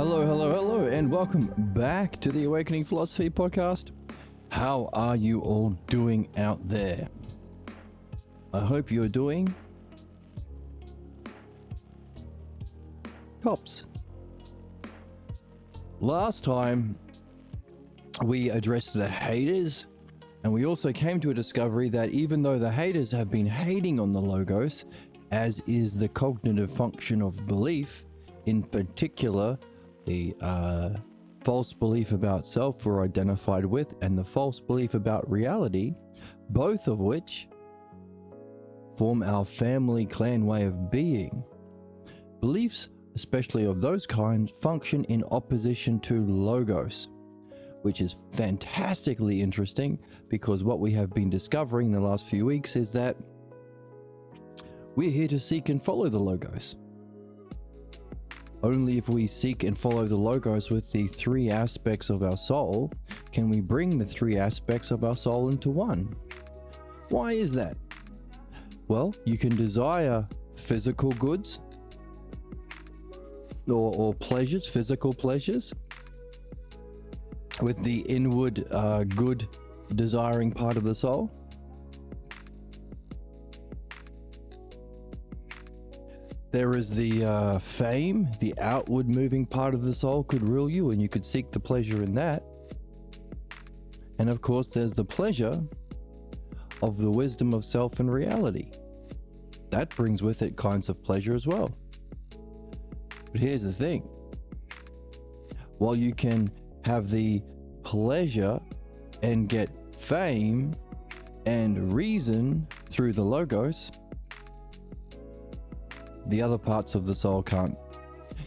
Hello, hello, hello, and welcome back to the Awakening Philosophy Podcast. How are you all doing out there? I hope you're doing tops. Last time we addressed the haters, and we also came to a discovery that even though the haters have been hating on the Logos, as is the cognitive function of belief, in particular, the false belief about self we're identified with and the false belief about reality, both of which form our family clan way of being. Beliefs, especially of those kinds, function in opposition to Logos, which is fantastically interesting because what we have been discovering in the last few weeks is that we're here to seek and follow the Logos. Only if we seek and follow the Logos with the three aspects of our soul can we bring the three aspects of our soul into one. Why is that? Well, you can desire physical goods or pleasures, physical pleasures, with the inward good desiring part of the soul. There is the fame, the outward moving part of the soul could rule you, and you could seek the pleasure in that. And of course, there's the pleasure of the wisdom of self and reality. That brings with it kinds of pleasure as well. But here's the thing. While you can have the pleasure and get fame and reason through the Logos, the other parts of the soul can't.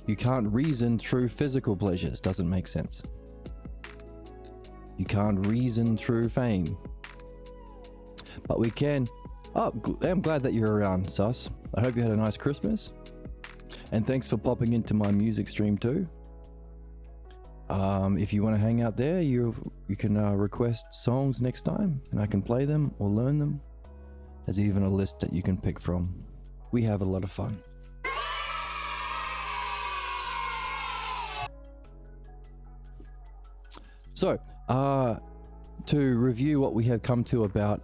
You can't reason through physical pleasures. Doesn't make sense. You can't reason through fame. But we can. Oh, I'm glad that you're around, Sus. I hope you had a nice Christmas. And thanks for popping into my music stream too. If you want to hang out there, you can request songs next time, and I can play them or learn them. There's even a list that you can pick from. We have a lot of fun. So, to review what we have come to about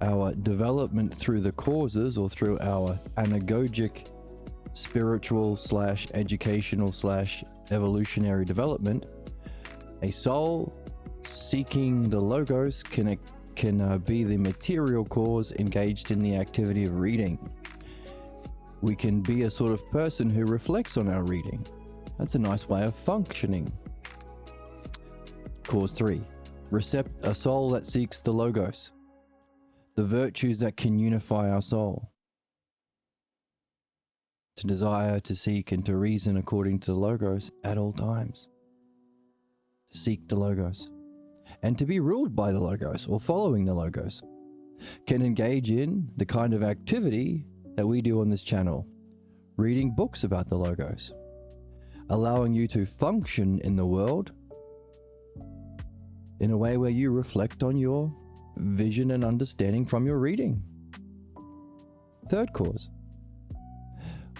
our development through the causes or through our anagogic spiritual / educational / evolutionary development, a soul seeking the Logos can be the material cause engaged in the activity of reading. We can be a sort of person who reflects on our reading. That's a nice way of functioning. Cause 3. A soul that seeks the Logos. The virtues that can unify our soul. To desire, to seek, and to reason according to the Logos at all times. To seek the Logos. And to be ruled by the Logos or following the Logos. Can engage in the kind of activity that we do on this channel. Reading books about the Logos. Allowing you to function in the world in a way where you reflect on your vision and understanding from your reading. Third cause,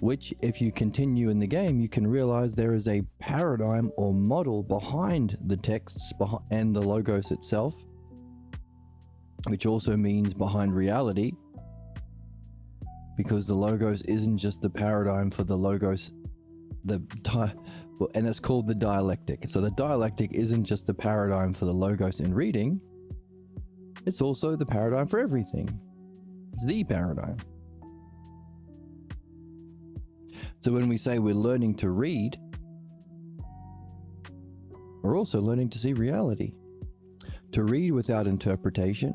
which if you continue in the game, you can realize there is a paradigm or model behind the texts and the Logos itself, which also means behind reality, because the Logos isn't just the paradigm for the Logos, and it's called the dialectic. So the dialectic isn't just the paradigm for the Logos in reading, it's also the paradigm for everything. It's the paradigm. So when we say we're learning to read, we're also learning to see reality. To read without interpretation,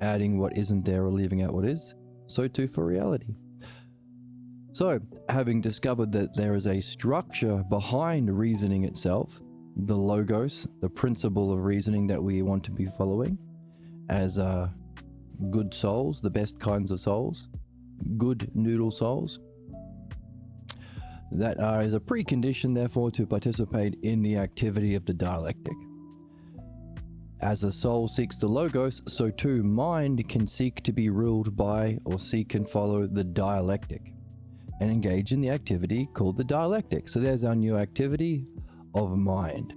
adding what isn't there or leaving out what is, so too for reality. So, having discovered that there is a structure behind reasoning itself, the Logos, the principle of reasoning that we want to be following as good souls, the best kinds of souls, good noodle souls, that is a precondition, therefore, to participate in the activity of the dialectic. As a soul seeks the Logos, so too mind can seek to be ruled by or seek and follow the dialectic. and engage in the activity called the dialectic. So there's our new activity of mind.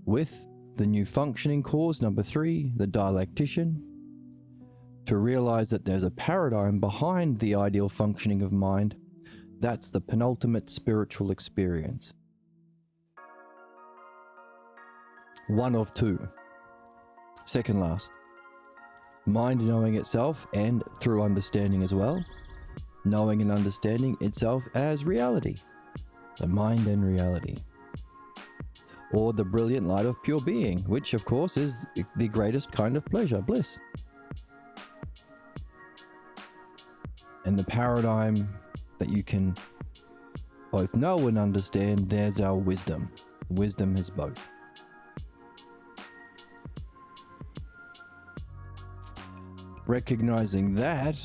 With the new functioning cause, number 3, the dialectician, to realize that there's a paradigm behind the ideal functioning of mind. That's the penultimate spiritual experience. One of two. Second last. Mind knowing itself, and through understanding as well, knowing and understanding itself as reality. So mind and reality. Or the brilliant light of pure being, which of course is the greatest kind of pleasure, bliss. And the paradigm that you can both know and understand, there's our wisdom. Wisdom is both. Recognizing that,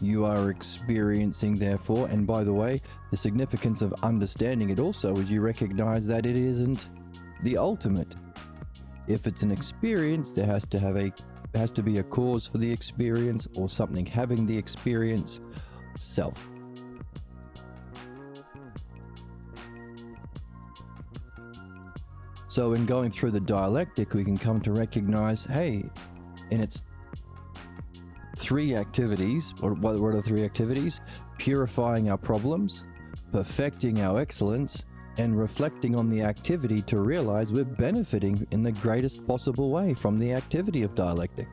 you are experiencing, therefore, and by the way, the significance of understanding it also is you recognize that it isn't the ultimate. If it's an experience, there has to be a cause for the experience, or something having the experience, self. So in going through the dialectic, we can come to recognize, hey, in its 3 activities, or what are the 3 activities? Purifying our problems, perfecting our excellence, and reflecting on the activity to realize we're benefiting in the greatest possible way from the activity of dialectic.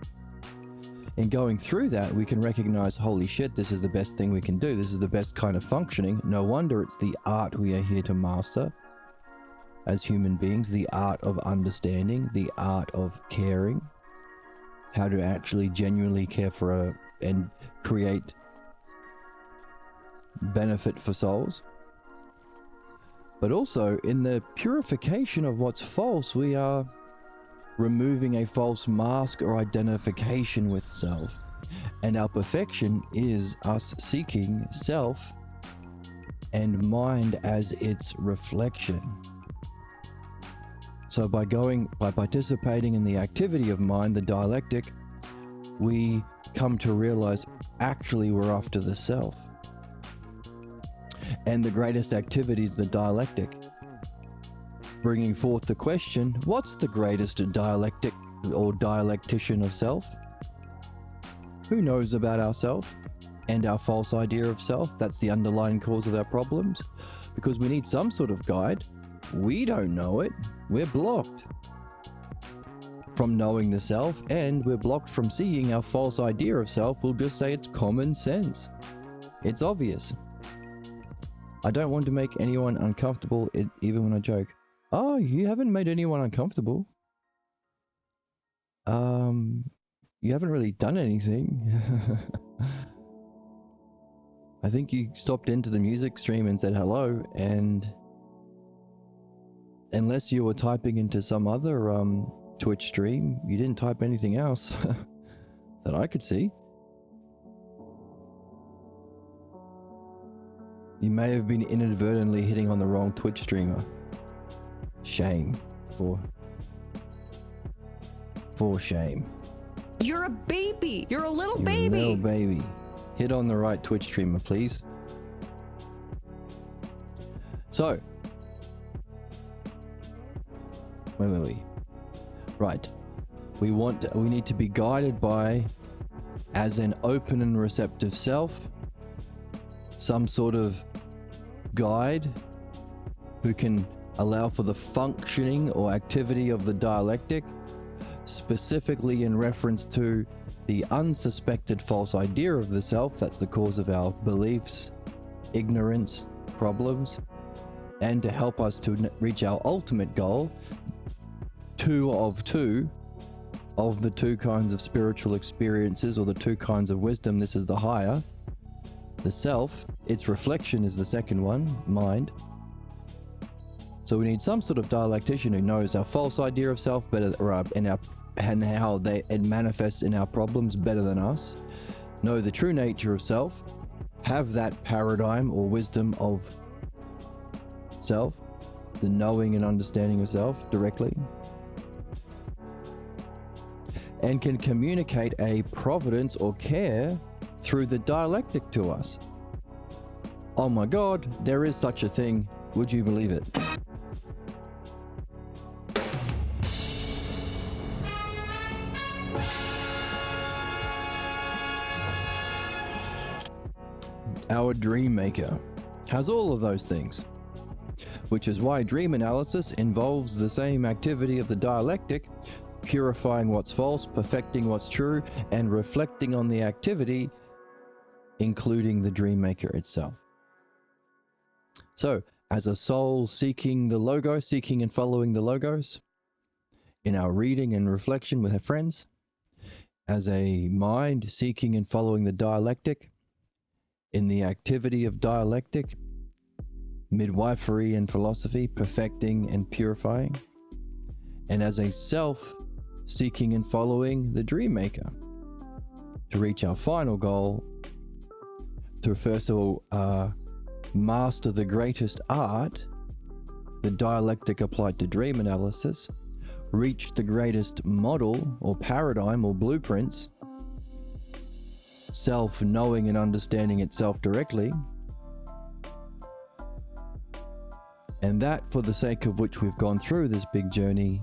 In going through that, we can recognize, holy shit, this is the best thing we can do. This is the best kind of functioning. No wonder it's the art we are here to master as human beings, the art of understanding, the art of caring, how to actually genuinely care for and create benefit for souls. But also in the purification of what's false, we are removing a false mask or identification with self. And our perfection is us seeking self and mind as its reflection. So by participating in the activity of mind, the dialectic, we come to realize actually we're after the self. And the greatest activity is the dialectic. Bringing forth the question, what's the greatest dialectic or dialectician of self? Who knows about ourself and our false idea of self? That's the underlying cause of our problems. Because we need some sort of guide. We don't know it. We're blocked from knowing the self, and we're blocked from seeing our false idea of self. We'll just say it's common sense. It's obvious. I don't want to make anyone uncomfortable, even when I joke. Oh, you haven't made anyone uncomfortable. You haven't really done anything. I think you stopped into the music stream and said hello, and unless you were typing into some other Twitch stream, you didn't type anything else that I could see. You may have been inadvertently hitting on the wrong Twitch streamer. Shame. For shame. You're a baby. You're a little You're baby. A little baby. Hit on the right Twitch streamer, please. So, where were we? Right. We need to be guided by, as an open and receptive self, some sort of guide who can allow for the functioning or activity of the dialectic, specifically in reference to the unsuspected false idea of the self. That's the cause of our beliefs, ignorance, problems, and to help us to reach our ultimate goal, 2 of 2 of the 2 kinds of spiritual experiences, or the 2 kinds of wisdom. This is the higher, the self. Its reflection is the second one, mind. So we need some sort of dialectician who knows our false idea of self better, and how it manifests in our problems better than us. Know the true nature of self. Have that paradigm or wisdom of self, the knowing and understanding of self directly, and can communicate a providence or care through the dialectic to us. Oh my God, there is such a thing. Would you believe it? Our dream maker has all of those things, which is why dream analysis involves the same activity of the dialectic, purifying what's false, perfecting what's true, and reflecting on the activity, including the dream maker itself. So, as a soul seeking the Logos, seeking and following the Logos, in our reading and reflection with our friends, as a mind seeking and following the dialectic, in the activity of dialectic, midwifery and philosophy, perfecting and purifying, and as a self seeking and following the dream maker to reach our final goal, to first of all master the greatest art, the dialectic applied to dream analysis, reach the greatest model or paradigm or blueprints, self knowing and understanding itself directly, and that for the sake of which we've gone through this big journey,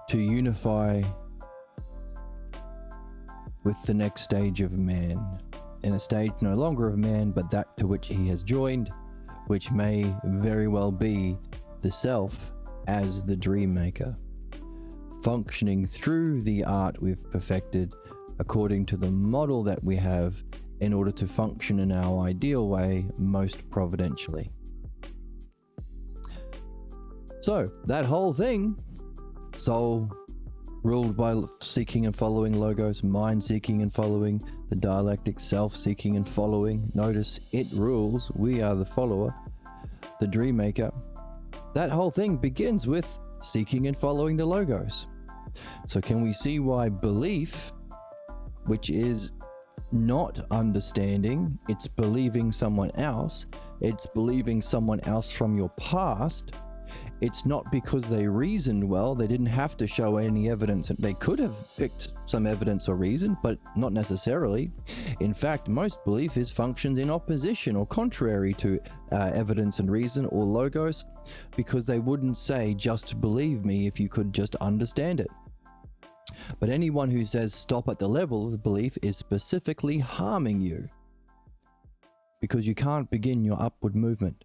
to unify with the next stage of man, in a stage no longer of man, but that to which he has joined, which may very well be the self as the dream maker, functioning through the art we've perfected according to the model that we have in order to function in our ideal way most providentially. So that whole thing, soul ruled by seeking and following Logos, mind seeking and following the dialectic, self seeking and following, notice it rules, we are the follower, the dream maker. That whole thing begins with seeking and following the Logos. So can we see why belief, which is not understanding, it's believing someone else, it's believing someone else from your past, it's not because they reasoned well, they didn't have to show any evidence, and they could have picked some evidence or reason, but not necessarily. In fact, most belief is functions in opposition or contrary to evidence and reason or Logos, because they wouldn't say just believe me if you could just understand it. But anyone who says stop at the level of belief is specifically harming you, because you can't begin your upward movement.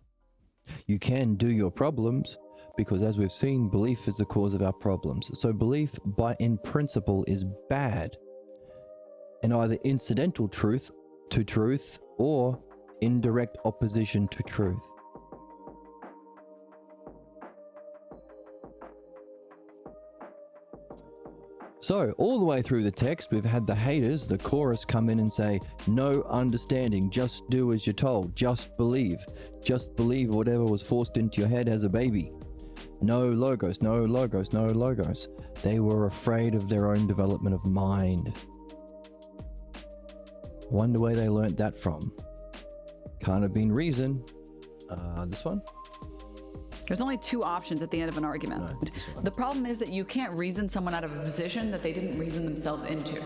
You can do your problems, because as we've seen, belief is the cause of our problems. So belief in principle is bad, and either incidental truth to truth or indirect opposition to truth. So, all the way through the text, we've had the haters, the chorus, come in and say, no understanding, just do as you're told, just believe whatever was forced into your head as a baby. No Logos, no Logos, no Logos. They were afraid of their own development of mind. Wonder where they learnt that from. Can't have been reason. This one? There's only two options at the end of an argument. No, the problem is that you can't reason someone out of a position that they didn't reason themselves into.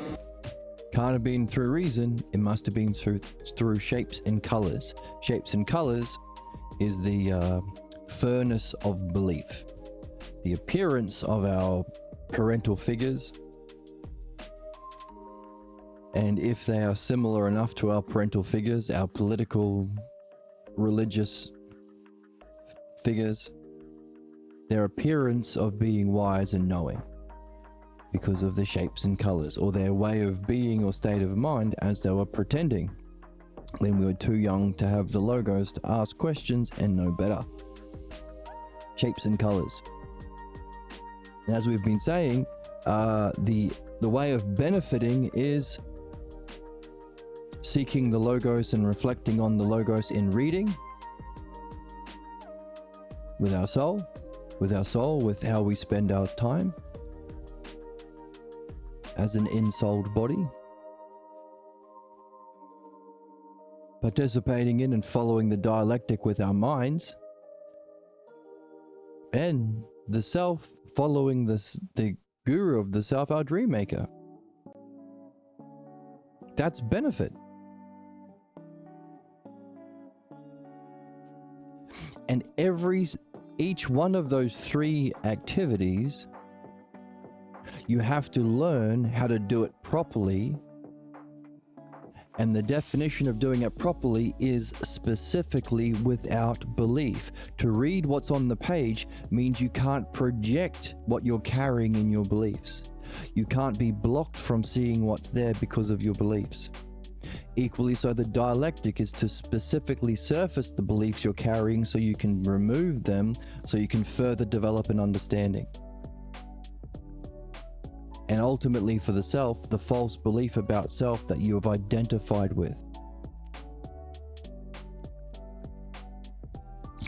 Can't have been through reason. It must have been through shapes and colors. Shapes and colors is the furnace of belief. The appearance of our parental figures, and if they are similar enough to our parental figures, our political, religious figures, their appearance of being wise and knowing because of the shapes and colors, or their way of being or state of mind as they were pretending when we were too young to have the Logos to ask questions and know better. Shapes and colors. And as we've been saying, the way of benefiting is seeking the Logos and reflecting on the Logos in reading with our soul, with how we spend our time as an ensouled body, participating in and following the dialectic with our minds, and the self following the guru of the self, our dream maker. That's benefit. And each one of those 3 activities, you have to learn how to do it properly. And the definition of doing it properly is specifically without belief. To read what's on the page means you can't project what you're carrying in your beliefs. You can't be blocked from seeing what's there because of your beliefs. Equally so, the dialectic is to specifically surface the beliefs you're carrying so you can remove them, so you can further develop an understanding. And ultimately for the self, the false belief about self that you have identified with.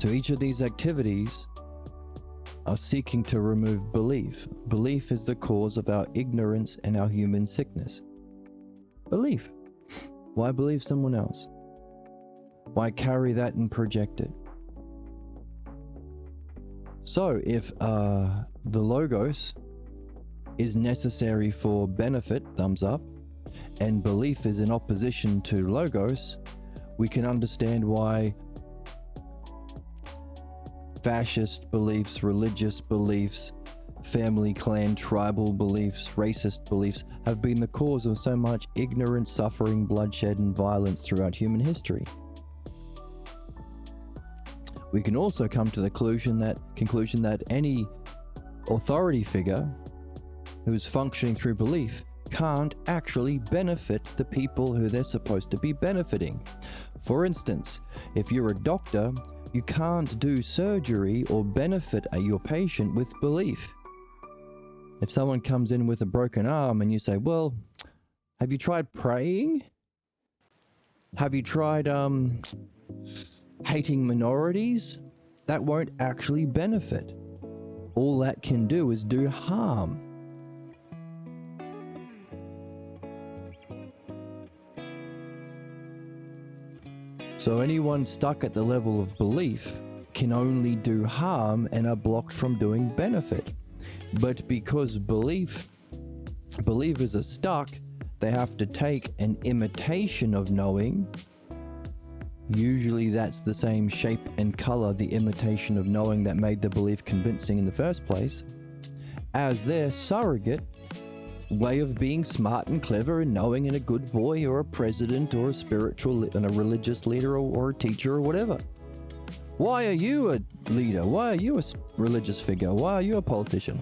So each of these activities are seeking to remove belief. Belief is the cause of our ignorance and our human sickness. Belief. Why believe someone else? Why carry that and project it? So if the Logos is necessary for benefit, thumbs up, and belief is in opposition to Logos, we can understand why fascist beliefs, religious beliefs, family, clan, tribal beliefs, racist beliefs have been the cause of so much ignorance, suffering, bloodshed, and violence throughout human history. We can also come to the conclusion that any authority figure who's functioning through belief can't actually benefit the people who they're supposed to be benefiting. For instance, if you're a doctor, you can't do surgery or benefit your patient with belief. If someone comes in with a broken arm and you say, well, have you tried praying? Have you tried hating minorities? That won't actually benefit. All that can do is do harm. So anyone stuck at the level of belief can only do harm and are blocked from doing benefit. But because believers are stuck, they have to take an imitation of knowing. Usually that's the same shape and color, the imitation of knowing that made the belief convincing in the first place, as their surrogate way of being smart and clever and knowing and a good boy or a president or a spiritual and a religious leader or a teacher or whatever. Why are you a leader? Why are you a religious figure? Why are you a politician?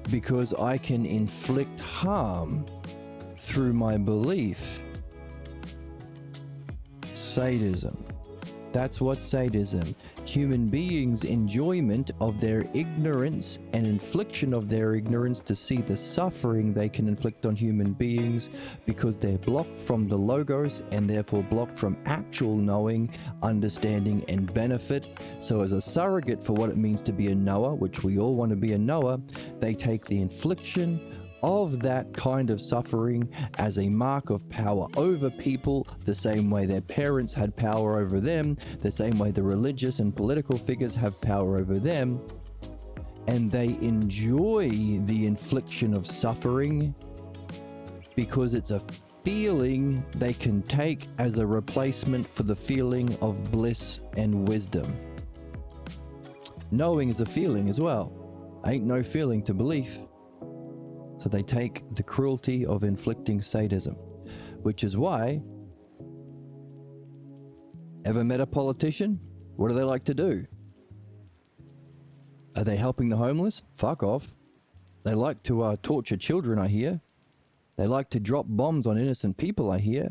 Because I can inflict harm through my belief. Sadism. That's what sadism. Human beings' enjoyment of their ignorance and infliction of their ignorance to see the suffering they can inflict on human beings because they're blocked from the Logos and therefore blocked from actual knowing, understanding, and benefit. So as a surrogate for what it means to be a knower, which we all want to be a knower, they take the infliction of that kind of suffering as a mark of power over people, the same way their parents had power over them, the same way the religious and political figures have power over them, and they enjoy the infliction of suffering because it's a feeling they can take as a replacement for the feeling of bliss and wisdom. Knowing is a feeling as well. Ain't no feeling to belief. So they take the cruelty of inflicting sadism, which is why, ever met a politician? What do they like to do? Are they helping the homeless? Fuck off. They like to torture children, I hear. They like to drop bombs on innocent people, I hear.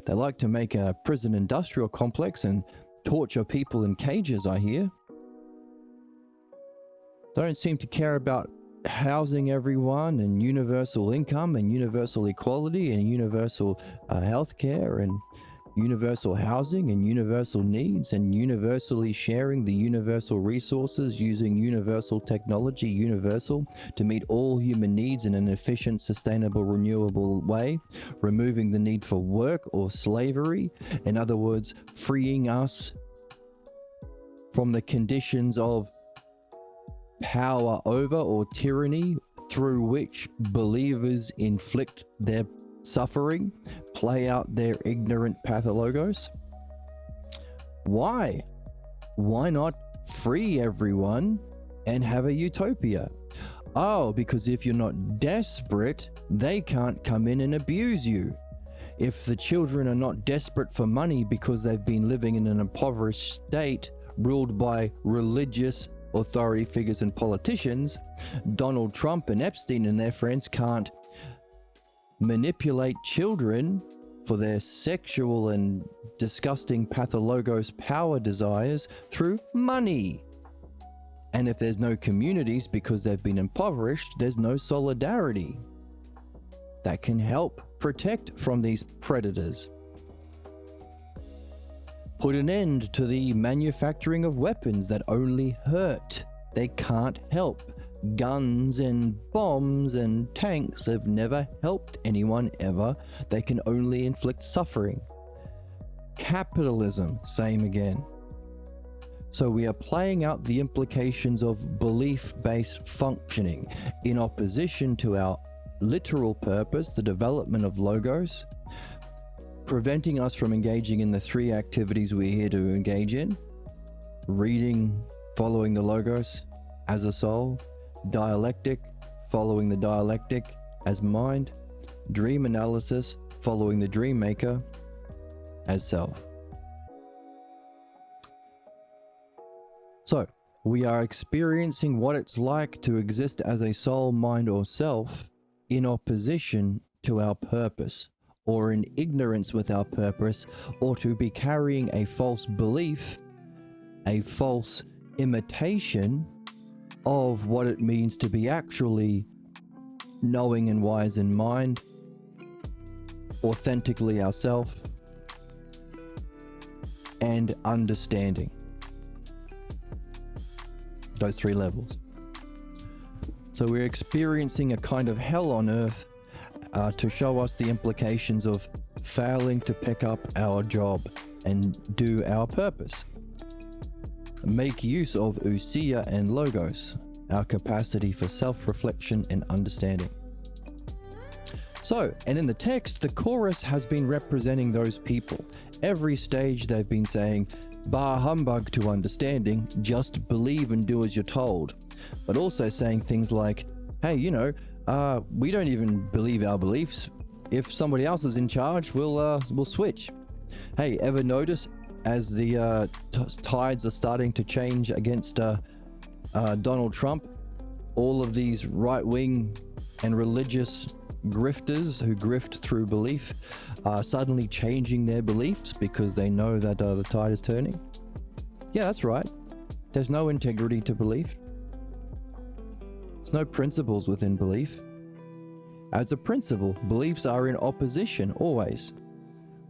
They like to make a prison industrial complex and torture people in cages, I hear. Don't seem to care about housing everyone and universal income and universal equality and universal healthcare and universal housing and universal needs and universally sharing the universal resources using universal technology, universal to meet all human needs in an efficient, sustainable, renewable way, removing the need for work or slavery. In other words, freeing us from the conditions of power over or tyranny through which believers inflict their suffering, play out their ignorant pathologos. Why? Why not free everyone and have a utopia? Oh, because if you're not desperate, they can't come in and abuse you. If the children are not desperate for money because they've been living in an impoverished state ruled by religious authority figures and politicians, Donald Trump and Epstein and their friends can't manipulate children for their sexual and disgusting pathologos power desires through money. And if there's no communities because they've been impoverished, there's no solidarity that can help protect from these predators. Put an end to the manufacturing of weapons that only hurt. They can't help. Guns and bombs and tanks have never helped anyone ever. They can only inflict suffering. Capitalism, same again. So we are playing out the implications of belief-based functioning in opposition to our literal purpose, the development of logos, preventing us from engaging in the three activities we're here to engage in: reading, following the logos as a soul; dialectic, following the dialectic as mind; dream analysis, following the dream maker as self. So, we are experiencing what it's like to exist as a soul, mind, or self in opposition to our purpose, or in ignorance with our purpose, or to be carrying a false belief, a false imitation of what it means to be actually knowing and wise in mind, authentically ourself, and understanding. Those three levels. So we're experiencing a kind of hell on earth to show us the implications of failing to pick up our job and do our purpose. Make use of ousia and logos, our capacity for self-reflection and understanding. So, and in the text, the chorus has been representing those people. Every stage they've been saying, "Bah humbug to understanding, just believe and do as you're told." But also saying things like, hey, we don't even believe our beliefs. If somebody else is in charge, we'll switch. Hey, ever notice as the tides are starting to change against Donald Trump, all of these right-wing and religious grifters who grift through belief are suddenly changing their beliefs because they know that the tide is turning? Yeah, that's right. There's no integrity to belief. There's no principles within belief. As a principle, beliefs are in opposition always.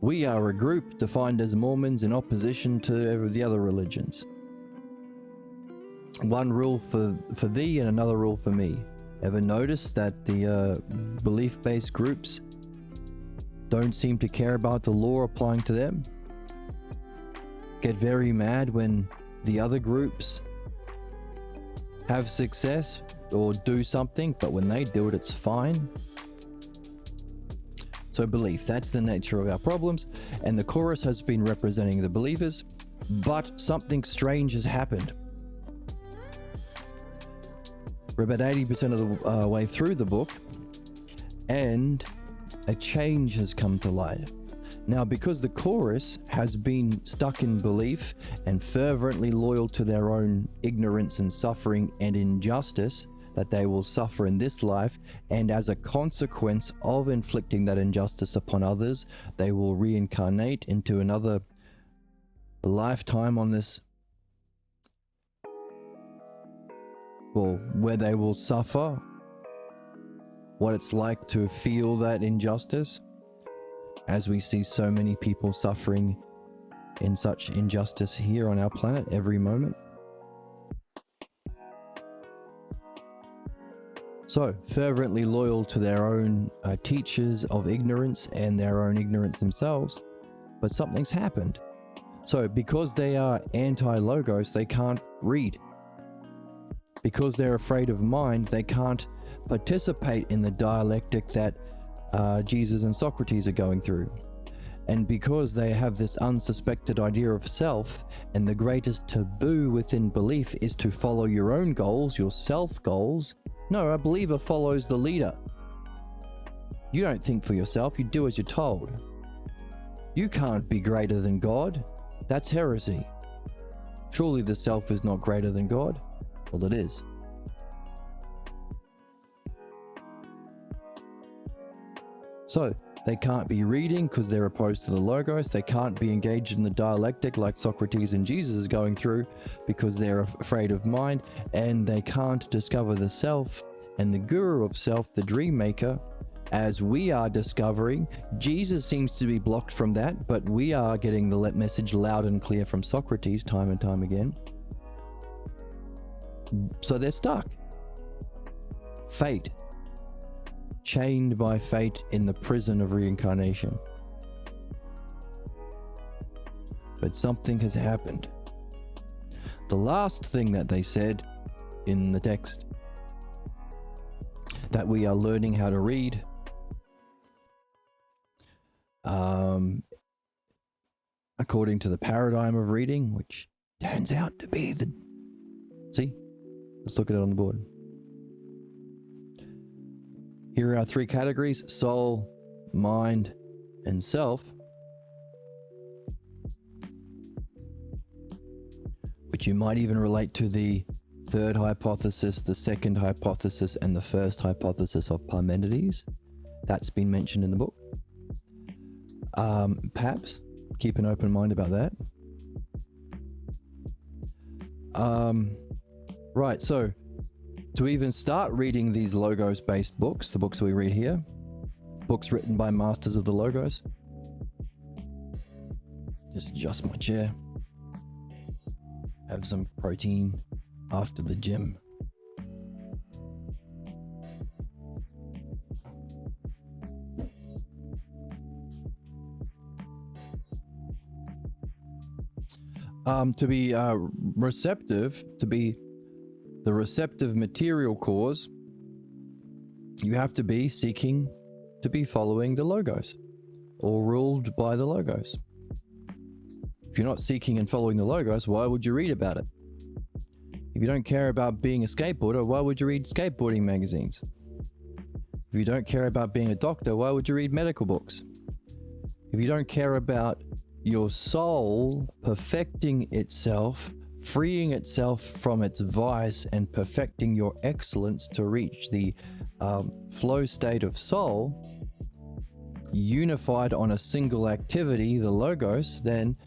We are a group defined as Mormons in opposition to the other religions. One rule for thee and another rule for me. Ever notice that the belief-based groups don't seem to care about the law applying to them? Get very mad when the other groups have success or do something, but when they do it, it's fine. So belief, that's the nature of our problems, and the chorus has been representing the believers, but something strange has happened. We're about 80% of the way through the book, and a change has come to light. Now, because the chorus has been stuck in belief and fervently loyal to their own ignorance and suffering and injustice that they will suffer in this life, and as a consequence of inflicting that injustice upon others, they will reincarnate into another lifetime on this, where they will suffer what it's like to feel that injustice, as we see so many people suffering in such injustice here on our planet every moment. So, fervently loyal to their own teachers of ignorance and their own ignorance themselves, but something's happened. So, because they are anti-logos, they can't read. Because they're afraid of mind, they can't participate in the dialectic that Jesus and Socrates are going through. And because they have this unsuspected idea of self, and the greatest taboo within belief is to follow your own goals, your self goals, no, a believer follows the leader. You don't think for yourself, you do as you're told. You can't be greater than God. That's heresy. Surely the self is not greater than God? Well, it is. So, they can't be reading because they're opposed to the Logos. They can't be engaged in the dialectic like Socrates and Jesus is going through because they're afraid of mind. And they can't discover the self and the guru of self, the dream maker, as we are discovering. Jesus seems to be blocked from that, but we are getting the message loud and clear from Socrates time and time again. So they're stuck. Fate. Chained by fate in the prison of reincarnation. But something has happened. The last thing that they said in the text, that we are learning how to read, according to the paradigm of reading, which turns out to be the... See? Let's look at it on the board. Here are our three categories: soul, mind, and self, which you might even relate to the third hypothesis, the second hypothesis, and the first hypothesis of Parmenides. That's been mentioned in the book. Perhaps keep an open mind about that. Right, so to even start reading these Logos-based books, the books we read here, books written by masters of the Logos. Just adjust my chair. Have some protein after the gym. To be receptive, to be the receptive material cause, you have to be seeking to be following the Logos or ruled by the Logos. If you're not seeking and following the Logos, why would you read about it? If you don't care about being a skateboarder, why would you read skateboarding magazines? If you don't care about being a doctor, why would you read medical books? If you don't care about your soul perfecting itself, freeing itself from its vice, and perfecting your excellence to reach the flow state of soul, unified on a single activity, the Logos, then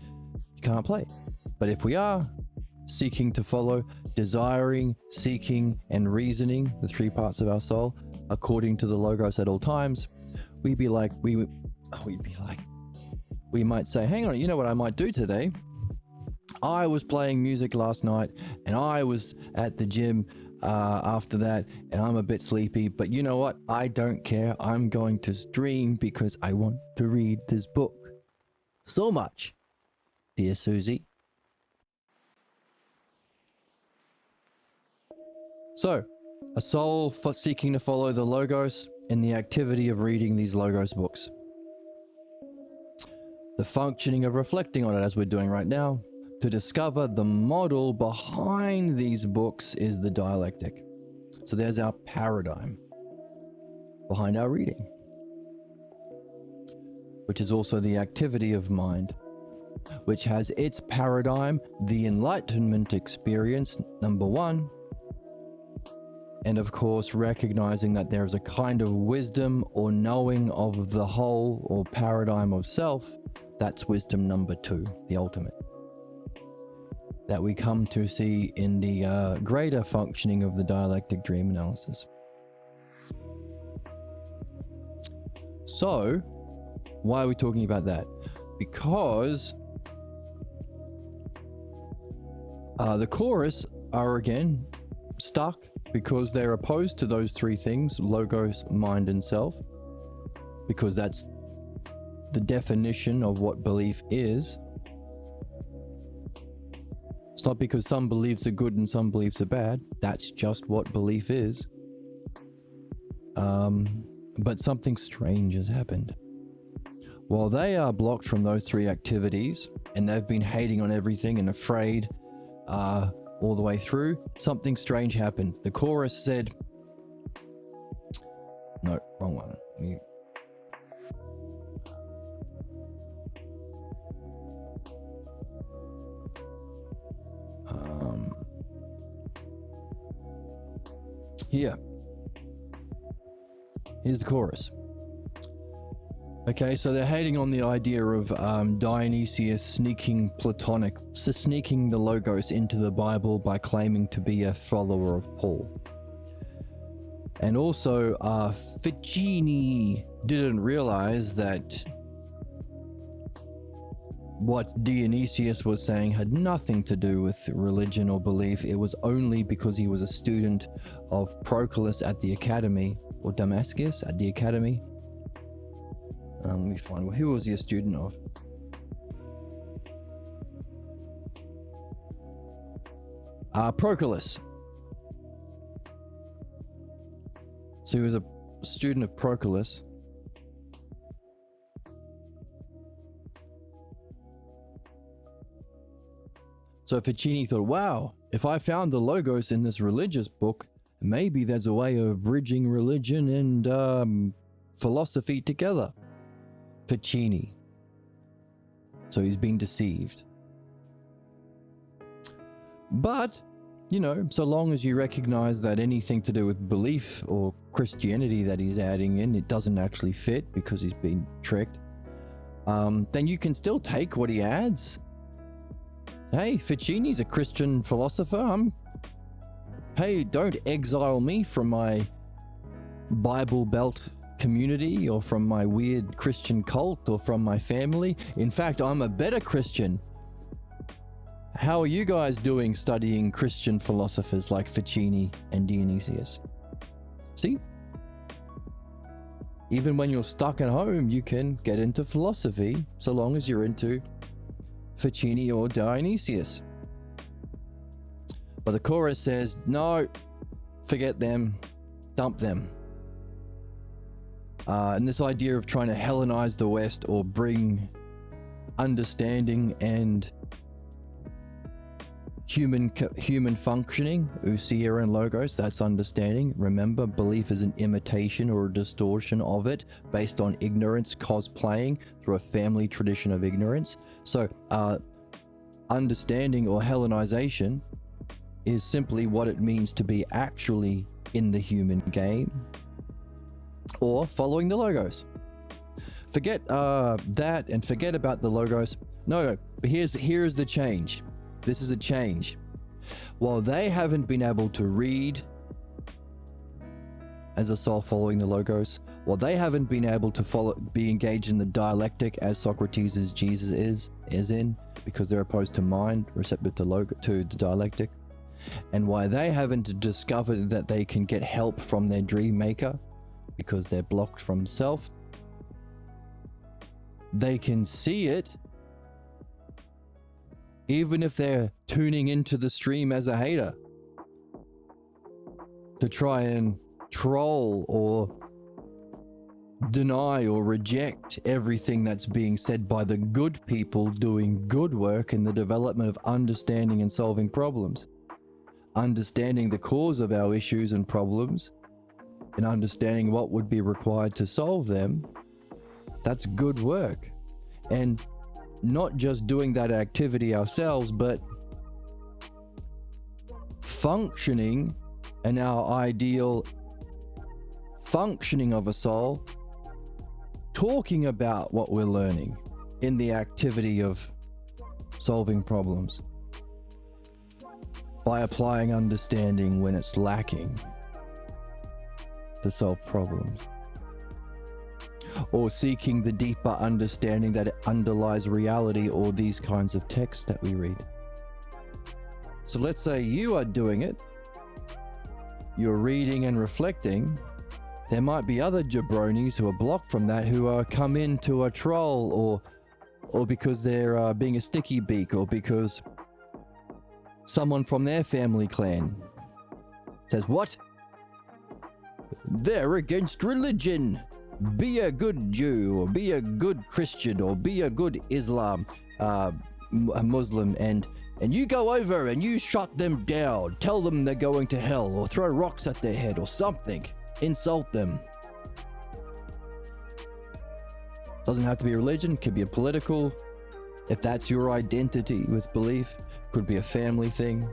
you can't play. But if we are seeking to follow, desiring, seeking, and reasoning, the three parts of our soul, according to the Logos at all times, we might say, hang on, you know what I might do today? I was playing music last night and I was at the gym after that and I'm a bit sleepy, but you know what? I don't care. I'm going to stream because I want to read this book. So much, dear Susie. So, a soul seeking to follow the Logos in the activity of reading these Logos books. The functioning of reflecting on it, as we're doing right now, to discover the model behind these books is the dialectic. So there's our paradigm behind our reading, which is also the activity of mind, which has its paradigm, the enlightenment experience, number one, and of course recognizing that there is a kind of wisdom or knowing of the whole or paradigm of self. That's wisdom number two, the ultimate, that we come to see in the greater functioning of the dialectic dream analysis. So, why are we talking about that? Because the chorus are again stuck because they're opposed to those three things: Logos, mind, and self, because that's the definition of what belief is. It's not because some beliefs are good and some beliefs are bad. That's just what belief is. But something strange has happened. While they are blocked from those three activities, and they've been hating on everything and afraid all the way through, something strange happened. The chorus said, no, wrong one. Here's the chorus. Okay, so they're hating on the idea of Dionysius sneaking the Logos into the Bible by claiming to be a follower of Paul. And also, Ficini didn't realize that what Dionysius was saying had nothing to do with religion or belief. It was only because he was a student of Proclus at the academy, or Damascus at the academy. Let me find, who was he a student of? Proclus. So he was a student of Proclus. So Ficini thought, wow, if I found the Logos in this religious book, maybe there's a way of bridging religion and philosophy together. Ficini. So he's been deceived. But, you know, so long as you recognize that anything to do with belief or Christianity that he's adding in, it doesn't actually fit because he's been tricked, then you can still take what he adds. Hey, Ficini's a Christian philosopher. Hey, don't exile me from my Bible Belt community or from my weird Christian cult or from my family. In fact, I'm a better Christian. How are you guys doing studying Christian philosophers like Ficini and Dionysius? See? Even when you're stuck at home, you can get into philosophy so long as you're into Ficini or Dionysius. But the chorus says, no, forget them, dump them. And this idea of trying to Hellenize the West or bring understanding and human functioning, ousia and logos, that's understanding. Remember, belief is an imitation or a distortion of it based on ignorance, cosplaying through a family tradition of ignorance. So understanding or Hellenization is simply what it means to be actually in the human game or following the Logos. Forget that and forget about the Logos. No, but here's the change. This is a change. While they haven't been able to read as a soul following the Logos, while they haven't been able to be engaged in the dialectic as Socrates as Jesus is in, because they're opposed to mind, receptive to the dialectic, and why they haven't discovered that they can get help from their dream maker, because they're blocked from self, they can see it even if they're tuning into the stream as a hater to try and troll or deny or reject everything that's being said by the good people doing good work in the development of understanding and solving problems, understanding the cause of our issues and problems, and understanding what would be required to solve them. That's good work. And not just doing that activity ourselves, but functioning in our ideal functioning of a soul, talking about what we're learning in the activity of solving problems by applying understanding when it's lacking to solve problems, or seeking the deeper understanding that underlies reality or these kinds of texts that we read. So let's say you are doing it, you're reading and reflecting. There might be other jabronis who are blocked from that, who are come into a troll or because they're being a sticky beak, or because someone from their family clan says, what? They're against religion. be a good Jew, or be a good Christian, or be a good Islam Muslim, and you go over and you shut them down, tell them they're going to hell, or throw rocks at their head or something, insult them. Doesn't have to be a religion, could be a political, if that's your identity with belief, could be a family thing.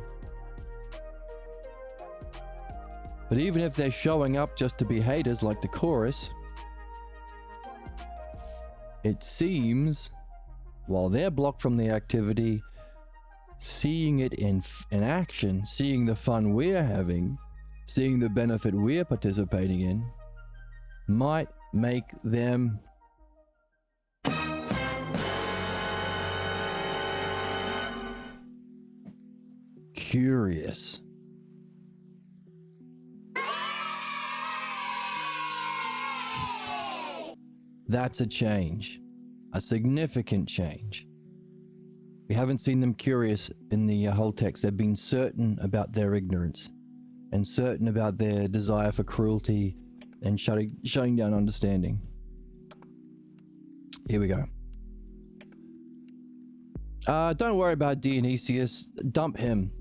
But even if they're showing up just to be haters like the chorus, it seems, while they're blocked from the activity, seeing it in action, seeing the fun we're having, seeing the benefit we're participating in, might make them curious. That's a change, a significant change. We haven't seen them curious in the whole text. They've been certain about their ignorance and certain about their desire for cruelty and shutting down understanding. Here we go. Don't worry about Dionysius. Dump him.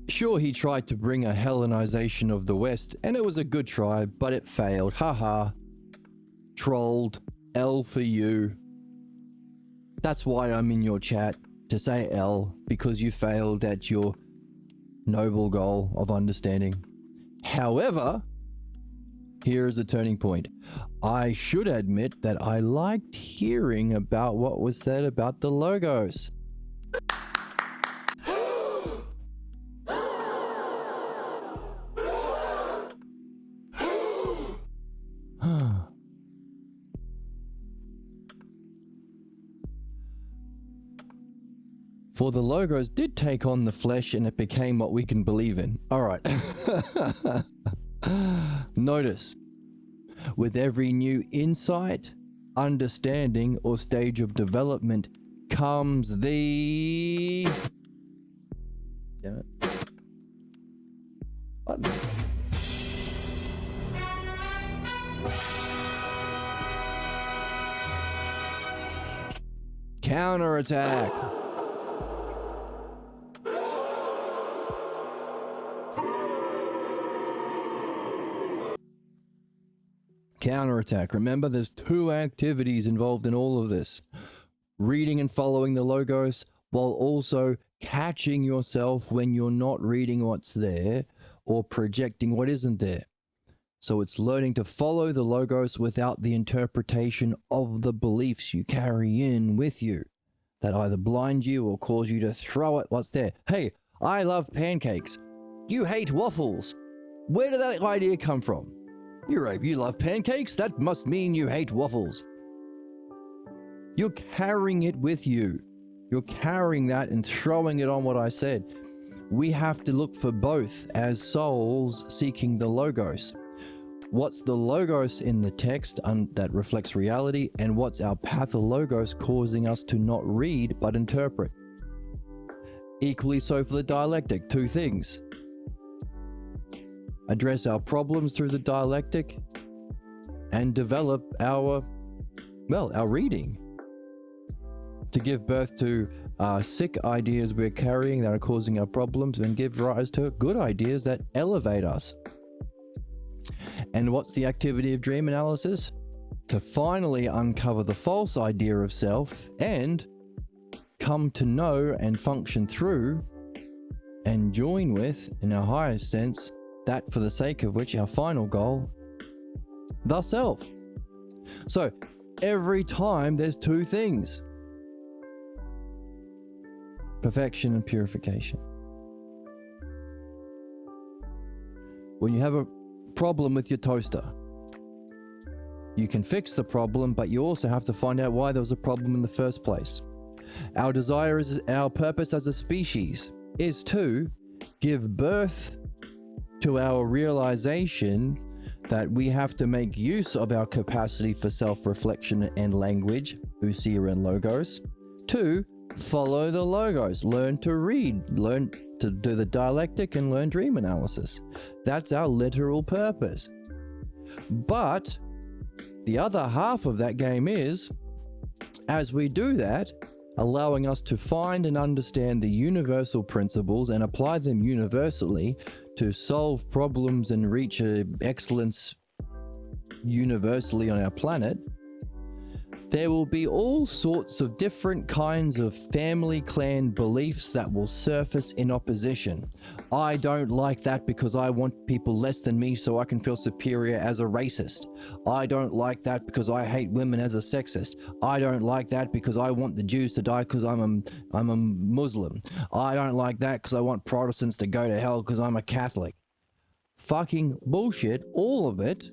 Sure, he tried to bring a Hellenization of the West, and it was a good try, but it failed. Haha. Trolled. L for you. That's why I'm in your chat, to say L, because you failed at your noble goal of understanding. However, here is a turning point. I should admit that I liked hearing about what was said about the Logos. For the Logos did take on the flesh and it became what we can believe in. All right. Notice, with every new insight, understanding, or stage of development comes the... Damn it. Button. Counterattack. Counterattack. Remember, there's two activities involved in all of this. Reading and following the Logos, while also catching yourself when you're not reading what's there or projecting what isn't there. So it's learning to follow the Logos without the interpretation of the beliefs you carry in with you that either blind you or cause you to throw at what's there. Hey, I love pancakes. You hate waffles. Where did that idea come from? You love pancakes? That must mean you hate waffles. You're carrying it with you. You're carrying that and throwing it on what I said. We have to look for both as souls seeking the Logos. What's the Logos in the text that reflects reality, and what's our Pathologos causing us to not read but interpret? Equally so for the dialectic, two things. Address our problems through the dialectic and develop our reading to give birth to sick ideas we're carrying that are causing our problems and give rise to good ideas that elevate us. And what's the activity of dream analysis? To finally uncover the false idea of self and come to know and function through and join with, in our highest sense, that for the sake of which our final goal, the self. So every time there's two things: perfection and purification. When you have a problem with your toaster, you can fix the problem, but you also have to find out why there was a problem in the first place. Our desire is, our purpose as a species is to give birth to our realization that we have to make use of our capacity for self-reflection and language, ousia and logos, to follow the Logos, learn to read, learn to do the dialectic, and learn dream analysis. That's our literal purpose. But The other half of that game is, as we do that, allowing us to find and understand the universal principles and apply them universally to solve problems and reach excellence universally on our planet. There will be all sorts of different kinds of family clan beliefs that will surface in opposition. I don't like that because I want people less than me so I can feel superior as a racist. I don't like that because I hate women as a sexist. I don't like that because I want the Jews to die because I'm a Muslim. I don't like that because I want Protestants to go to hell because I'm a Catholic. Fucking bullshit, all of it.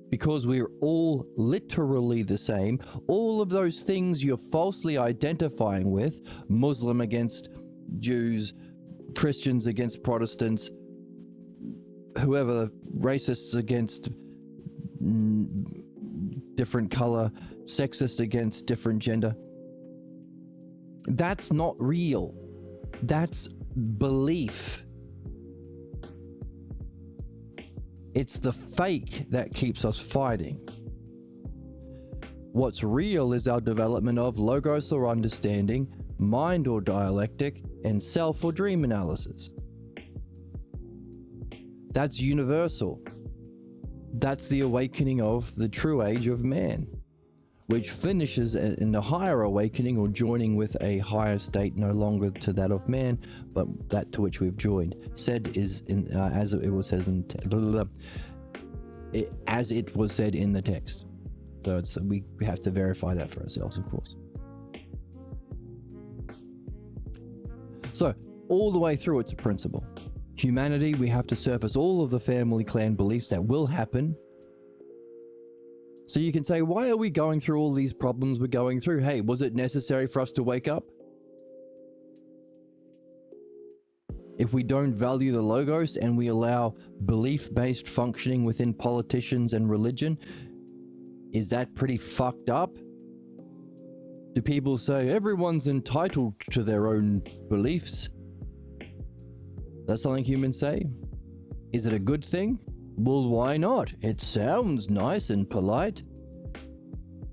Because we're all literally the same. All of those things you're falsely identifying with, Muslim against Jews, Christians against Protestants, whoever, racists against different color, sexist against different gender. That's not real. That's belief. It's the fake that keeps us fighting. What's real is our development of logos or understanding, mind or dialectic, and self or dream analysis. That's universal. That's the awakening of the true age of man, which finishes in the higher awakening or joining with a higher state, no longer to that of man, but that to which we've joined. Said is in as it was said in as it was said in the text. So we have to verify that for ourselves, of course. So all the way through, it's a principle. Humanity, we have to surface all of the family clan beliefs that will happen. So you can say, why are we going through all these problems we're going through? Hey, was it necessary for us to wake up? If we don't value the logos and we allow belief-based functioning within politicians and religion, is that pretty fucked up? Do people say everyone's entitled to their own beliefs? That's something humans say. Is it a good thing? Well, why not? It sounds nice and polite.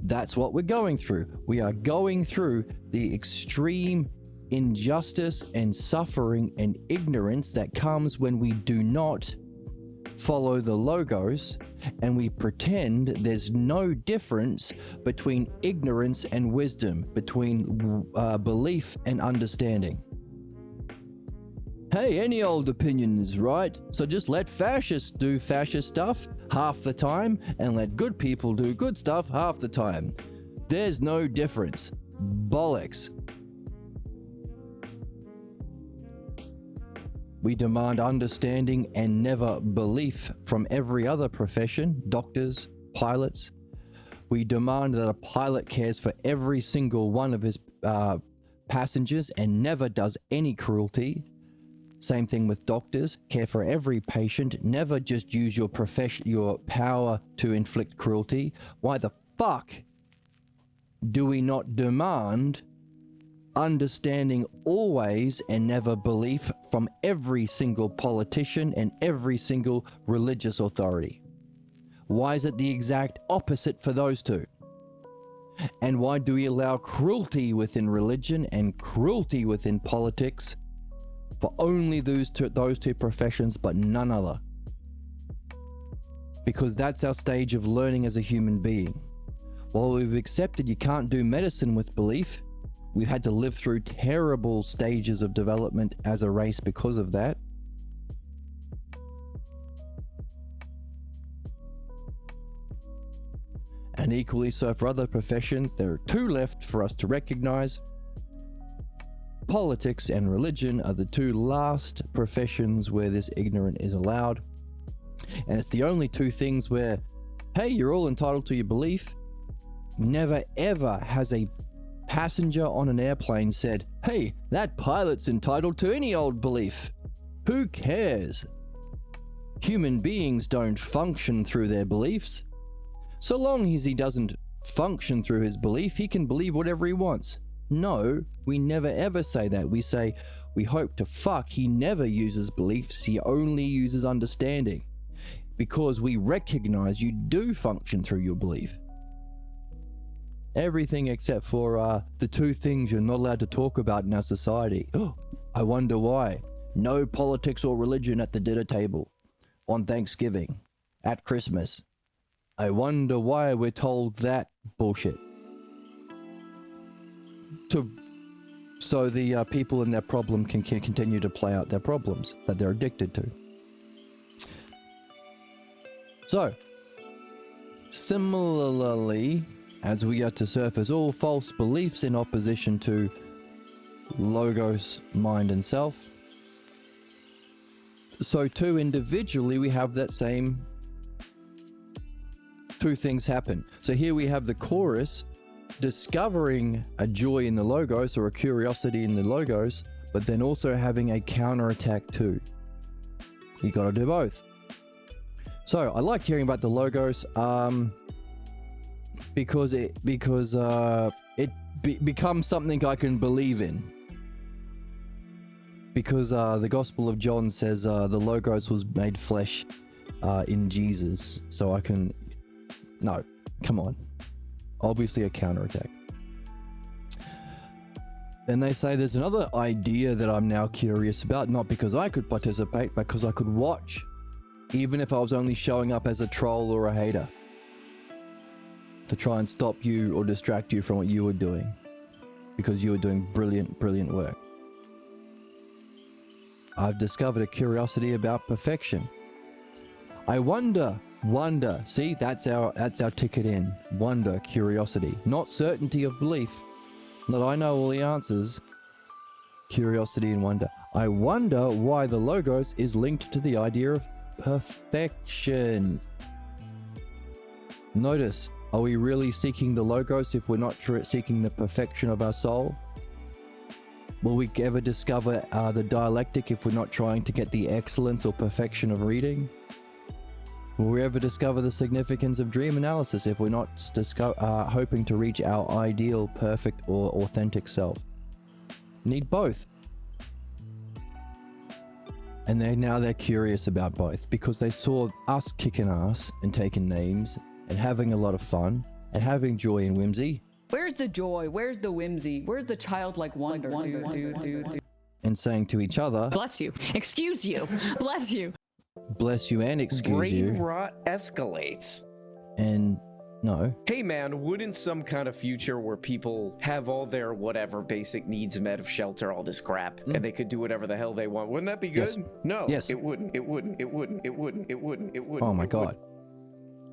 That's what we're going through. We are going through the extreme injustice and suffering and ignorance that comes when we do not follow the logos and we pretend there's no difference between ignorance and wisdom, between belief and understanding. Hey, any old opinion is right, so just let fascists do fascist stuff half the time and let good people do good stuff half the time. There's no difference. Bollocks. We demand understanding and never belief from every other profession, doctors, pilots. We demand that a pilot cares for every single one of his passengers and never does any cruelty. Same thing with doctors, care for every patient, never just use your power to inflict cruelty. Why the fuck do we not demand understanding always and never belief from every single politician and every single religious authority? Why is it the exact opposite for those two? And why do we allow cruelty within religion and cruelty within politics for only those two professions, but none other? Because that's our stage of learning as a human being. While we've accepted you can't do medicine with belief, we've had to live through terrible stages of development as a race because of that. And equally so for other professions, there are two left for us to recognize. Politics and religion are the two last professions where this ignorance is allowed. And it's the only two things where, hey, you're all entitled to your belief. Never ever has a passenger on an airplane said, hey, that pilot's entitled to any old belief. Who cares? Human beings don't function through their beliefs. So long as he doesn't function through his belief, he can believe whatever he wants. No, we never ever say that. We say, we hope to fuck he never uses beliefs, he only uses understanding. because we recognize you do function through your belief. Everything except for the two things you're not allowed to talk about in our society. I wonder why. No politics or religion at the dinner table, on Thanksgiving, at Christmas. I wonder why we're told that bullshit. So the people in their problem can continue to play out their problems that they're addicted to. So, similarly, as we are to surface all false beliefs in opposition to logos, mind, and self, so too individually we have that same two things happen. So here we have the chorus discovering a joy in the logos or a curiosity in the logos, but then also having a counterattack too. You gotta do both. So I liked hearing about the logos because it becomes something I can believe in. Because the Gospel of John says the logos was made flesh in Jesus. So I can... No, come on. Obviously a counterattack. Then they say there's another idea that I'm now curious about, not because I could participate, but because I could watch, even if I was only showing up as a troll or a hater, to try and stop you or distract you from what you were doing, because you were doing brilliant work. I've discovered a curiosity about perfection. I wonder, see, that's our ticket in. Wonder, curiosity, not certainty of belief. Not I know all the answers. Curiosity and wonder. I wonder why the logos is linked to the idea of perfection. Notice, are we really seeking the logos if we're not seeking the perfection of our soul? Will we ever discover the dialectic if we're not trying to get the excellence or perfection of reading? Will we ever discover the significance of dream analysis if we're not hoping to reach our ideal, perfect, or authentic self? Need both. And now they're curious about both because they saw us kicking ass and taking names and having a lot of fun and having joy and whimsy. Where's the joy? Where's the whimsy? Where's the childlike wonder? Dude. And saying to each other, Bless you. Excuse you. Bless you. Bless you and excuse you. Brain rot escalates. And no. Hey man, wouldn't some kind of future where people have all their whatever basic needs met of shelter, all this crap, and they could do whatever the hell they want, wouldn't that be good? Yes. No. Yes. It wouldn't. Oh my god.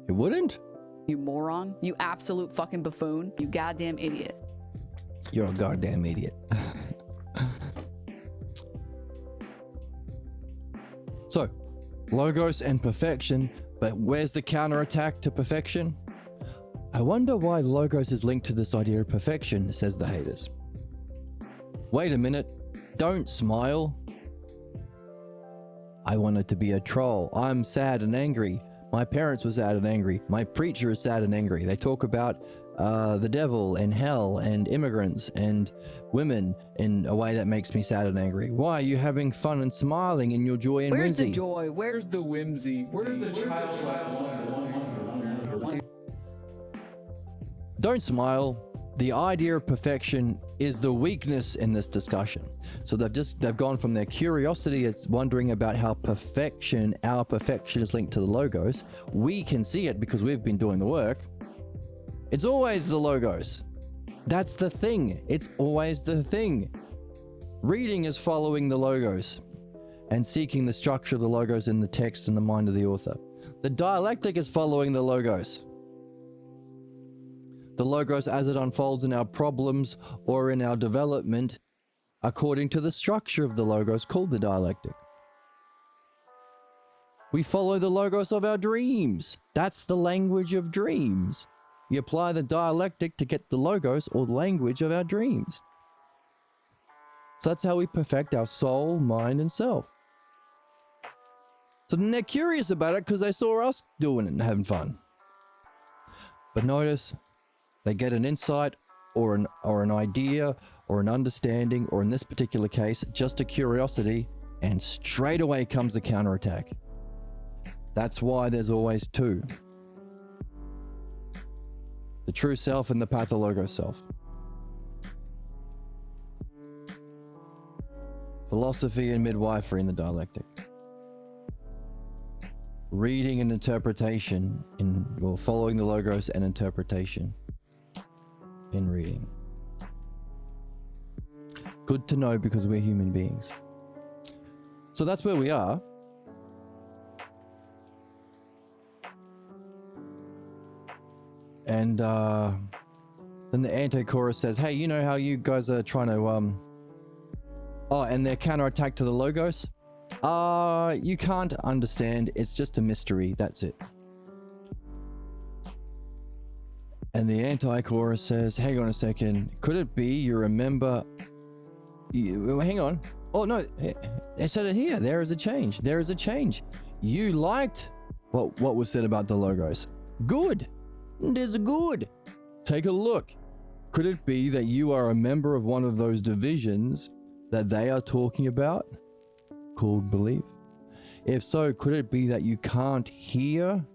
It wouldn't? You moron. You absolute fucking buffoon. You goddamn idiot. You're a goddamn idiot. So, logos and perfection, but where's the counterattack to perfection? I wonder why logos is linked to this idea of perfection, says the haters. Wait a minute. Don't smile. I wanted to be a troll. I'm sad and angry. My parents were sad and angry. My preacher is sad and angry. They talk about the devil and hell and immigrants and women in a way that makes me sad and angry. Why are you having fun and smiling in your joy and Where's whimsy? the joy? Where's the whimsy? Where's the childlike wonder? Don't smile. The idea of perfection is the weakness in this discussion. So they've gone from their curiosity, it's wondering about how our perfection is linked to the logos. We can see it because we've been doing the work. It's always the logos. That's the thing. It's always the thing. Reading is following the logos and seeking the structure of the logos in the text and the mind of the author. The dialectic is following the logos. The logos as it unfolds in our problems or in our development according to the structure of the logos called the dialectic. We follow the logos of our dreams. That's the language of dreams. You apply the dialectic to get the logos or language of our dreams. So that's how we perfect our soul, mind, and self. So then they're curious about it because they saw us doing it and having fun. But notice, they get an insight or an idea or an understanding, or in this particular case, just a curiosity, and straight away comes the counterattack. That's why there's always two. The true self and the pathologos self. Philosophy and midwifery in the dialectic. Reading and interpretation or following the logos and interpretation in reading. Good to know because we're human beings. So that's where we are. And then the anti-chorus says, hey, you know how you guys are trying to oh, and their counterattack to the logos? You can't understand. It's just a mystery. That's it. And the anti-chorus says, hang on a second. Could it be you remember... hang on. Oh, no. They said it here. There is a change. There is a change. You liked what was said about the logos. Good. It is good. Take a look. Could it be that you are a member of one of those divisions that they are talking about, called belief? If so, could it be that you can't hear,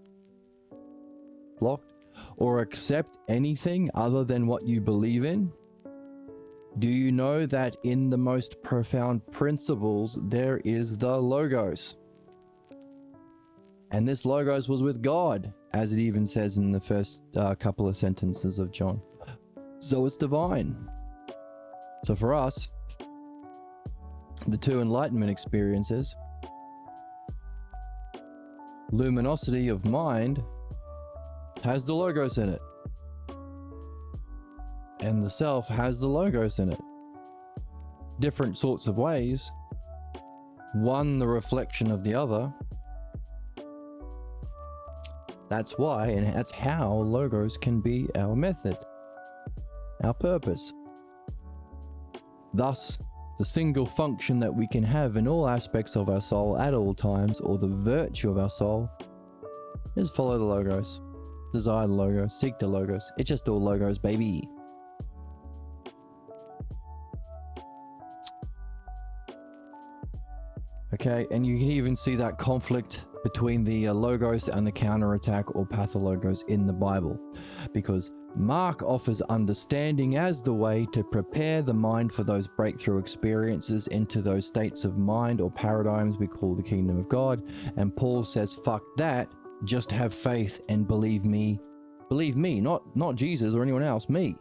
blocked, or accept anything other than what you believe in? Do you know that in the most profound principles there is the logos? And this logos was with God, as it even says in the first couple of sentences of John. So it's divine. So for us, the two enlightenment experiences, luminosity of mind has the logos in it, and the self has the logos in it. Different sorts of ways, one the reflection of the other. That's why, and that's how logos can be our method, our purpose. Thus, the single function that we can have in all aspects of our soul at all times, or the virtue of our soul, is follow the logos, desire the logos, seek the logos. It's just all logos, baby. Okay, and you can even see that conflict between the logos and the counterattack or pathologos in the Bible, because Mark offers understanding as the way to prepare the mind for those breakthrough experiences into those states of mind or paradigms we call the kingdom of God. And Paul says, fuck that, just have faith and believe me. Believe me, not Jesus or anyone else, me.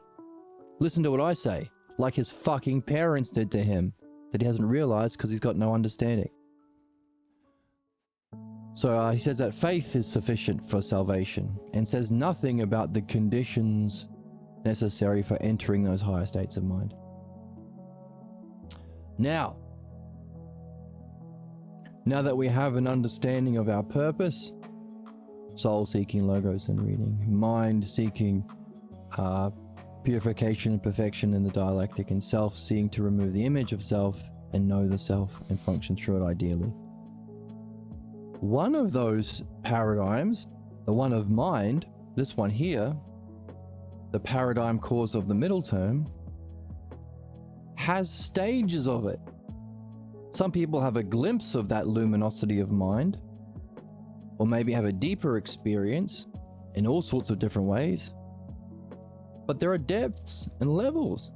Listen to what I say, like his fucking parents did to him, that he hasn't realized because he's got no understanding. So he says that faith is sufficient for salvation, and says nothing about the conditions necessary for entering those higher states of mind. Now that we have an understanding of our purpose, soul seeking logos and reading, mind seeking purification and perfection in the dialectic, and self seeking to remove the image of self and know the self and function through it ideally. One of those paradigms, the one of mind, this one here, the paradigm cause of the middle term, has stages of it. Some people have a glimpse of that luminosity of mind, or maybe have a deeper experience in all sorts of different ways. But there are depths and levels.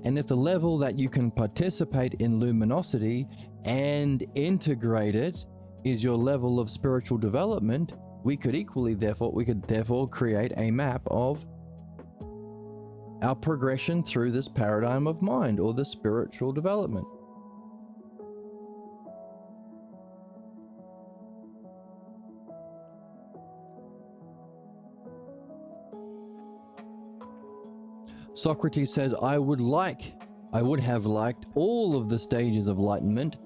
And if the level that you can participate in luminosity and integrate it is your level of spiritual development, we could therefore create a map of our progression through this paradigm of mind or the spiritual development. Socrates says, I would have liked all of the stages of enlightenment,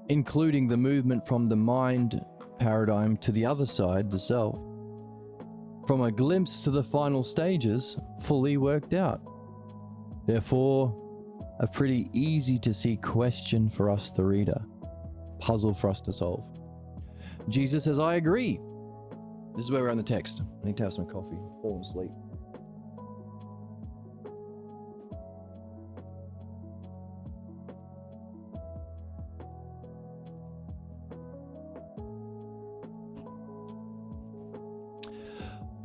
including the movement from the mind paradigm to the other side, the self, from a glimpse to the final stages, fully worked out. Therefore, a pretty easy to see question for us, the reader, puzzle for us to solve. Jesus says, I agree. This is where we're on the text. I need to have some coffee. I've fallen asleep.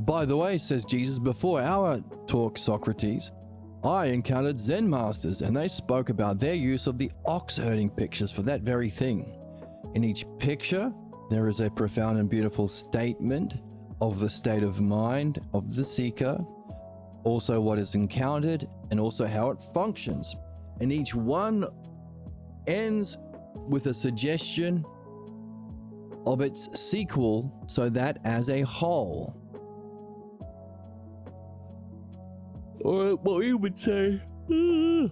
By the way, says Jesus, before our talk, Socrates, I encountered Zen masters and they spoke about their use of the ox herding pictures for that very thing. In each picture, there is a profound and beautiful statement of the state of mind of the seeker, also what is encountered, and also how it functions. And each one ends with a suggestion of its sequel, so that as a whole, or what we would say, the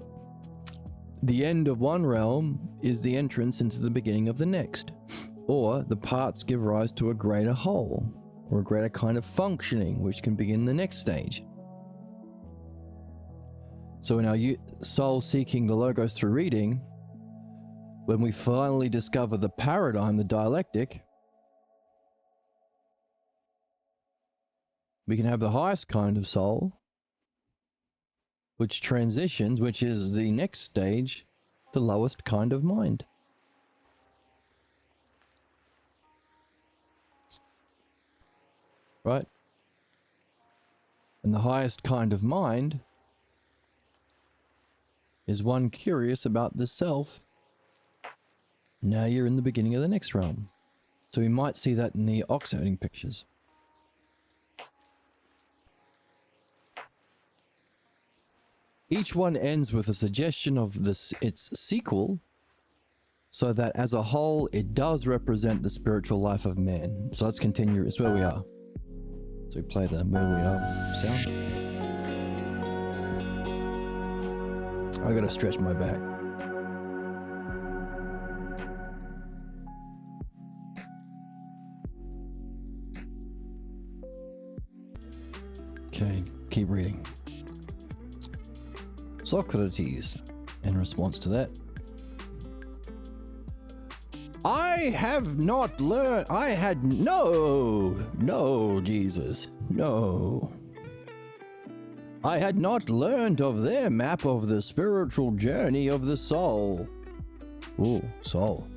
end of one realm is the entrance into the beginning of the next, or the parts give rise to a greater whole, or a greater kind of functioning, which can begin the next stage. So in our soul seeking the Logos through reading, when we finally discover the paradigm, the dialectic, we can have the highest kind of soul, which transitions, which is the next stage, the lowest kind of mind. Right? And the highest kind of mind is one curious about the self. Now you're in the beginning of the next realm. So we might see that in the ox herding pictures. Each one ends with a suggestion of its sequel, so that as a whole, it does represent the spiritual life of man. So let's continue. It's where we are. So we play the where we are sound. I gotta stretch my back. Okay, keep reading. Socrates, in response to that, I had no, Jesus, no. I had not learned of their map of the spiritual journey of the soul. Ooh, soul.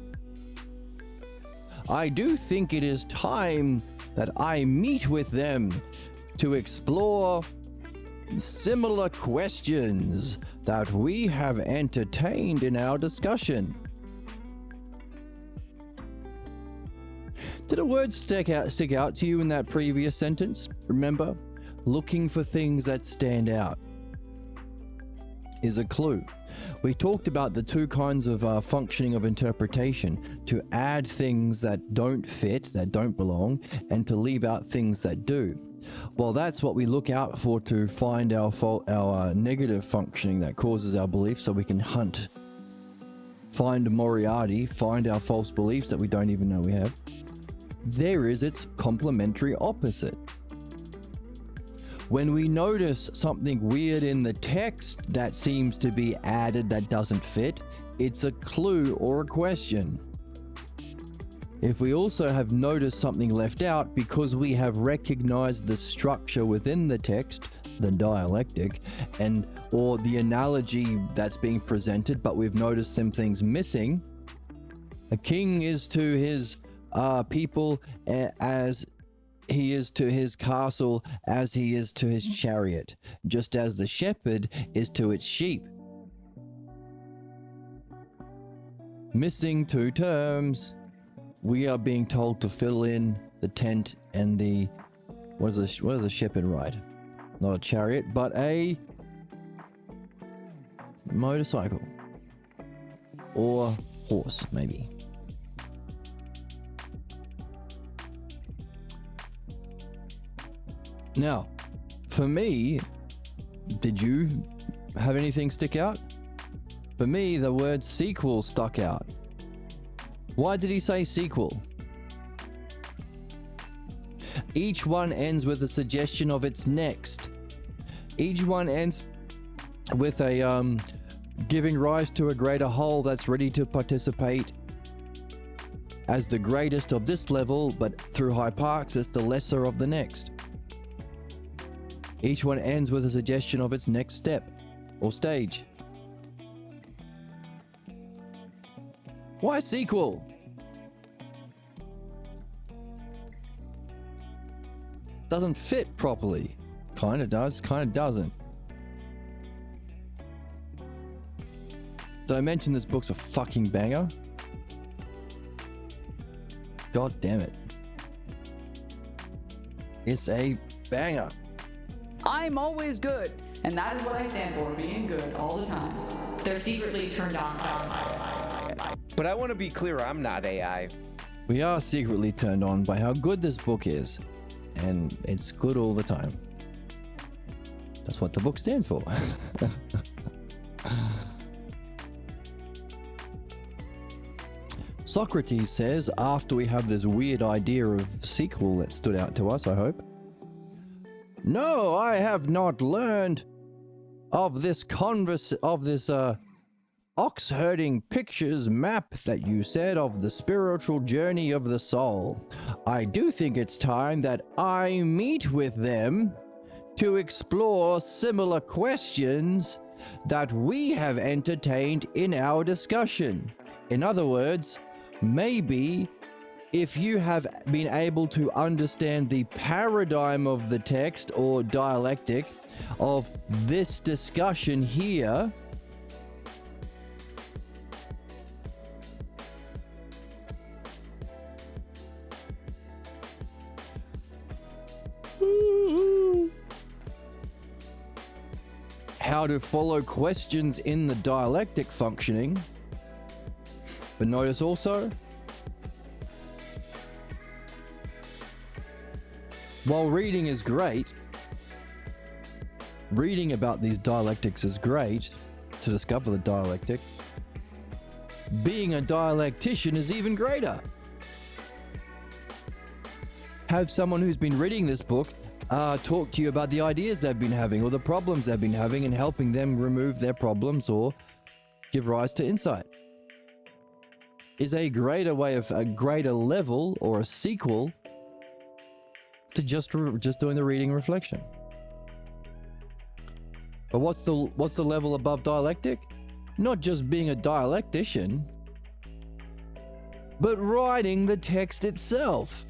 I do think it is time that I meet with them to explore similar questions that we have entertained in our discussion. Did a word stick out to you in that previous sentence? Remember, looking for things that stand out is a clue. We talked about the two kinds of functioning of interpretation: to add things that don't fit, that don't belong, and to leave out things that do. Well, that's what we look out for to find our negative functioning that causes our belief, so we can hunt, find Moriarty, find our false beliefs that we don't even know we have. There is its complementary opposite. When we notice something weird in the text that seems to be added that doesn't fit, it's a clue or a question. If we also have noticed something left out because we have recognized the structure within the text, the dialectic, and or the analogy that's being presented, but we've noticed some things missing, a king is to his people as he is to his castle, as he is to his chariot, just as the shepherd is to its sheep. Missing two terms. We are being told to fill in the tent and the what does the shepherd ride? Not a chariot, but a motorcycle or horse, maybe. Now, for me, did you have anything stick out? For me, the word sequel stuck out. Why did he say sequel? Each one ends with a suggestion of its next. Each one ends with a giving rise to a greater whole that's ready to participate as the greatest of this level, but through hyparxis, the lesser of the next. Each one ends with a suggestion of its next step or stage. Why sequel? doesn't fit properly. Kind of does, kind of doesn't. Did I mention this book's a fucking banger? God damn it. It's a banger. I'm always good, and that is what I stand for, being good all the time. They're secretly turned on by it. But I want to be clear, I'm not AI. We are secretly turned on by how good this book is. And it's good all the time. That's what the book stands for. Socrates says, after we have this weird idea of sequel that stood out to us, I hope. No, I have not learned of this ox herding pictures map that you said of the spiritual journey of the soul. I do think it's time that I meet with them to explore similar questions that we have entertained in our discussion. In other words, maybe if you have been able to understand the paradigm of the text or dialectic of this discussion here, how to follow questions in the dialectic functioning. But notice also, while reading is great, reading about these dialectics is great to discover the dialectic, being a dialectician is even greater. Have someone who's been reading this book talk to you about the ideas they've been having or the problems they've been having and helping them remove their problems or give rise to insight is a greater way of a greater level or a sequel to just doing the reading and reflection. But what's the level above dialectic? Not just being a dialectician, but writing the text itself.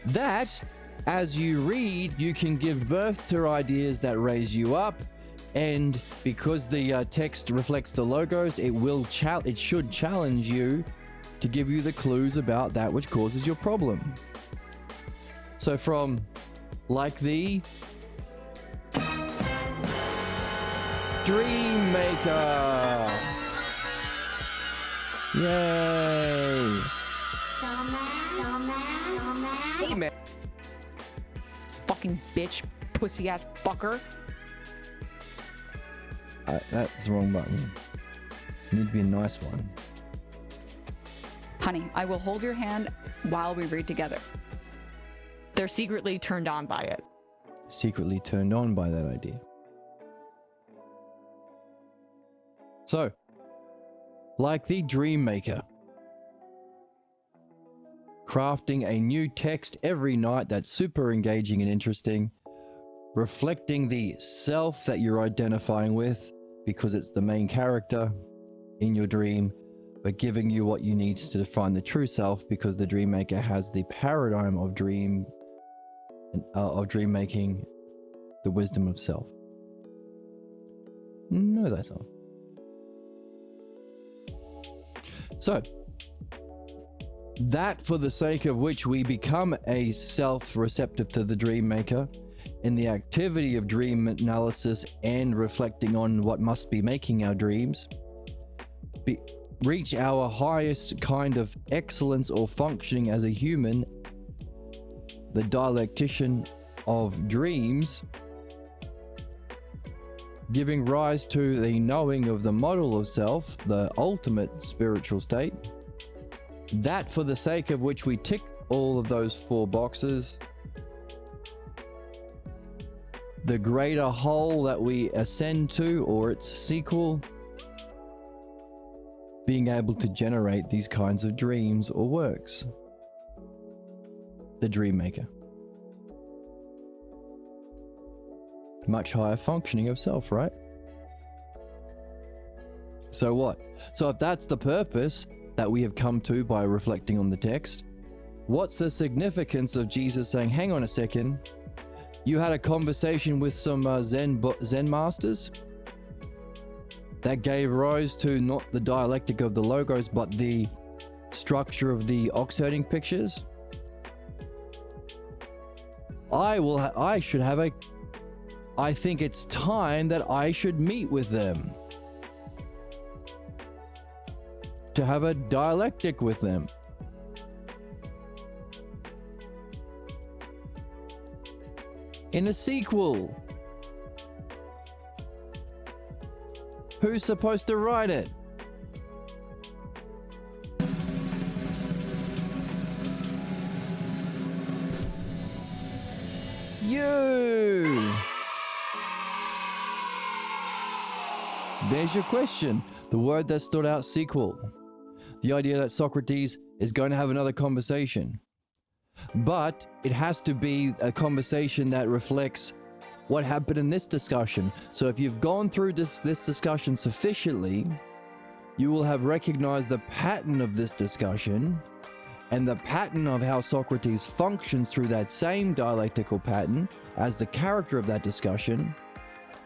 That, as you read, you can give birth to ideas that raise you up, and because the text reflects the logos, it should challenge you to give you the clues about that which causes your problem. So from like the Dream Maker. Yay! Hey, man. Fucking bitch, pussy ass fucker. That's the wrong button. You need to be a nice one. Honey, I will hold your hand while we read together. They're secretly turned on by it. Secretly turned on by that idea. So, like the Dream Maker, crafting a new text every night that's super engaging and interesting, reflecting the self that you're identifying with because it's the main character in your dream, but giving you what you need to define the true self because the Dream Maker has the paradigm of dream making, the wisdom of self. Know thyself. So, that for the sake of which we become a self receptive to the Dream Maker in the activity of dream analysis and reflecting on what must be making our dreams, reach our highest kind of excellence or functioning as a human, the dialectician of dreams, giving rise to the knowing of the model of self, the ultimate spiritual state. That for the sake of which we tick all of those 4 boxes, the greater whole that we ascend to or its sequel, being able to generate these kinds of dreams or works. The Dream Maker. Much higher functioning of self, right? So what? So if that's the purpose that we have come to by reflecting on the text, what's the significance of Jesus saying, hang on a second, you had a conversation with some Zen masters that gave rise to not the dialectic of the logos, but the structure of the oxherding pictures? I think it's time that I should meet with them, to have a dialectic with them. In a sequel, who's supposed to write it? You! There's your question. The word that stood out, sequel. The idea that Socrates is going to have another conversation. But it has to be a conversation that reflects what happened in this discussion. So if you've gone through this discussion sufficiently, you will have recognized the pattern of this discussion and the pattern of how Socrates functions through that same dialectical pattern as the character of that discussion,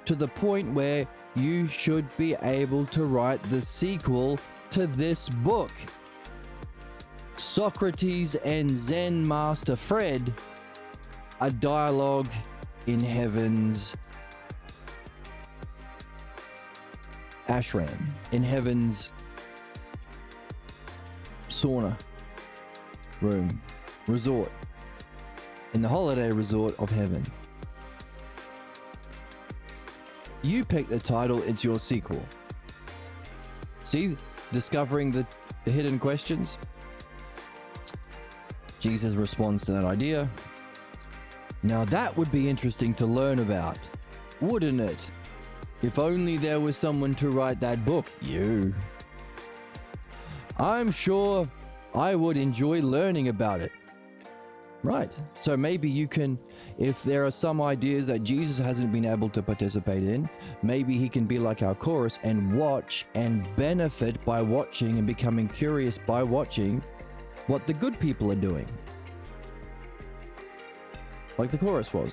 to the point where you should be able to write the sequel to this book. Socrates and Zen Master Fred, a dialogue in heaven's ashram, in heaven's sauna room, resort, in the holiday resort of heaven. You pick the title, it's your sequel. See, discovering the hidden questions? Jesus responds to that idea. Now that would be interesting to learn about, wouldn't it? If only there was someone to write that book. You. I'm sure I would enjoy learning about it. Right. So maybe you can, if there are some ideas that Jesus hasn't been able to participate in, maybe he can be like our chorus and watch and benefit by watching and becoming curious by watching what the good people are doing. Like the chorus was.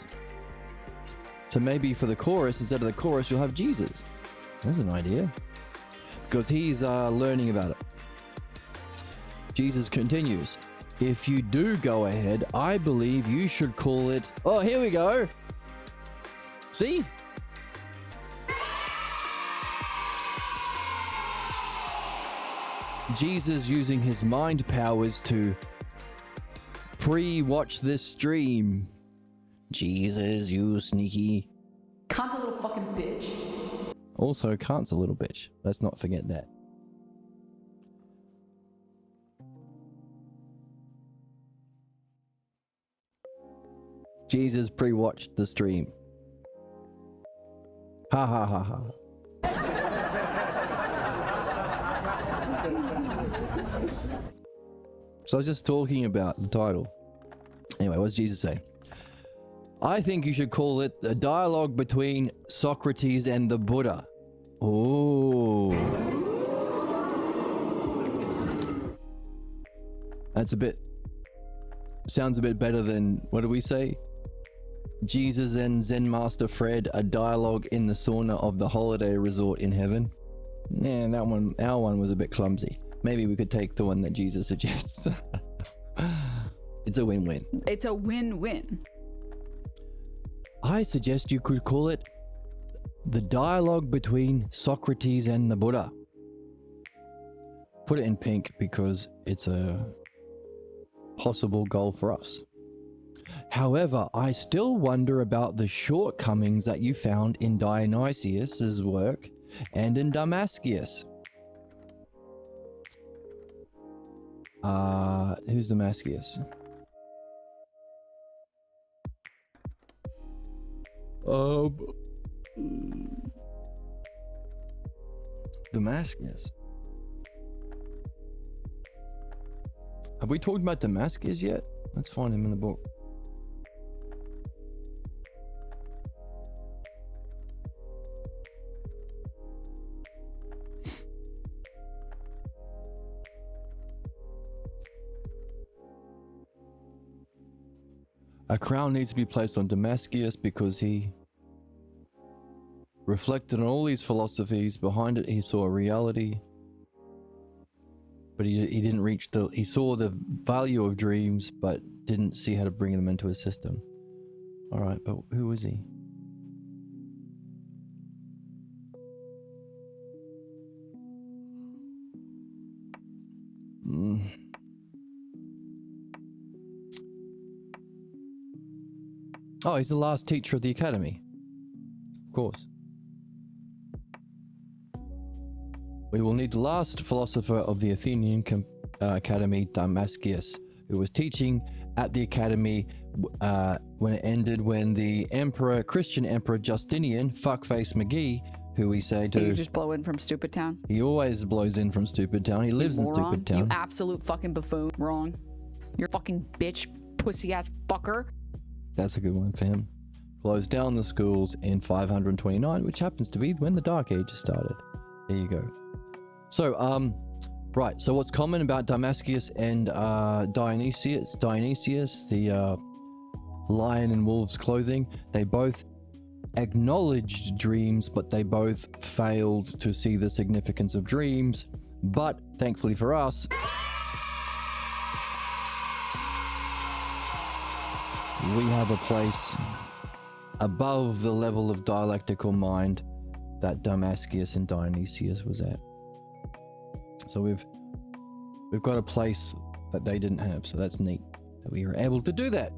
So maybe for the chorus, instead of the chorus, you'll have Jesus. That's an idea. Because he's learning about it. Jesus continues, if you do go ahead, I believe you should call it... Oh, here we go. See? Jesus using his mind powers to pre-watch this stream. Jesus, you sneaky. Kant's a little fucking bitch. Also, Kant's a little bitch. Let's not forget that. Jesus pre-watched the stream. Ha ha ha ha. So I was just talking about the title. Anyway, what does Jesus say? I think you should call it a dialogue between Socrates and the Buddha. Oh. That's sounds a bit better than, what do we say? Jesus and Zen Master Fred, a dialogue in the sauna of the holiday resort in heaven. Nah, our one was a bit clumsy. Maybe we could take the one that Jesus suggests. It's a win-win. It's a win-win. I suggest you could call it the dialogue between Socrates and the Buddha. Put it in pink because it's a possible goal for us. However, I still wonder about the shortcomings that you found in Dionysius's work and in Damascus. Who's Damascus? Damascus. Have we talked about Damascus yet? Let's find him in the book. A crown needs to be placed on Damascus because he reflected on all these philosophies. Behind it, he saw a reality. But he didn't reach he saw the value of dreams, but didn't see how to bring them into his system. All right, but who is he? Oh, he's the last teacher of the academy. Of course. We will need the last philosopher of the Athenian academy, Damascus, who was teaching at the academy when it ended when the Christian emperor Justinian, fuckface McGee, who we say to... You just blow in from Stupid Town? He always blows in from Stupid Town. He lives in Stupid Town. You absolute fucking buffoon. Wrong. You're fucking bitch, pussy-ass fucker. That's a good one for him. Closed down the schools in 529, which happens to be when the Dark Ages started. There you go. So, right. So what's common about Damascus and Dionysius, the lion in wolf's clothing, they both acknowledged dreams, but they both failed to see the significance of dreams. But thankfully for us, we have a place above the level of dialectical mind that Damascus and Dionysius was at. So we've got a place that they didn't have. So that's neat that we were able to do that.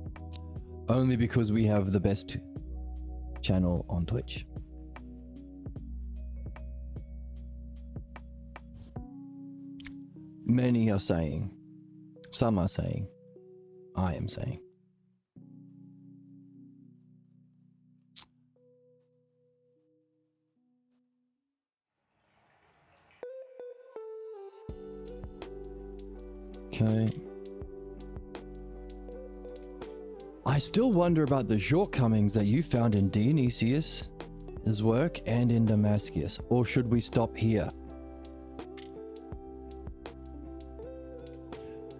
Only because we have the best channel on Twitch. Many are saying, some are saying, I am saying. Okay. I still wonder about the shortcomings that you found in Dionysius' work and in Damascus, or should we stop here?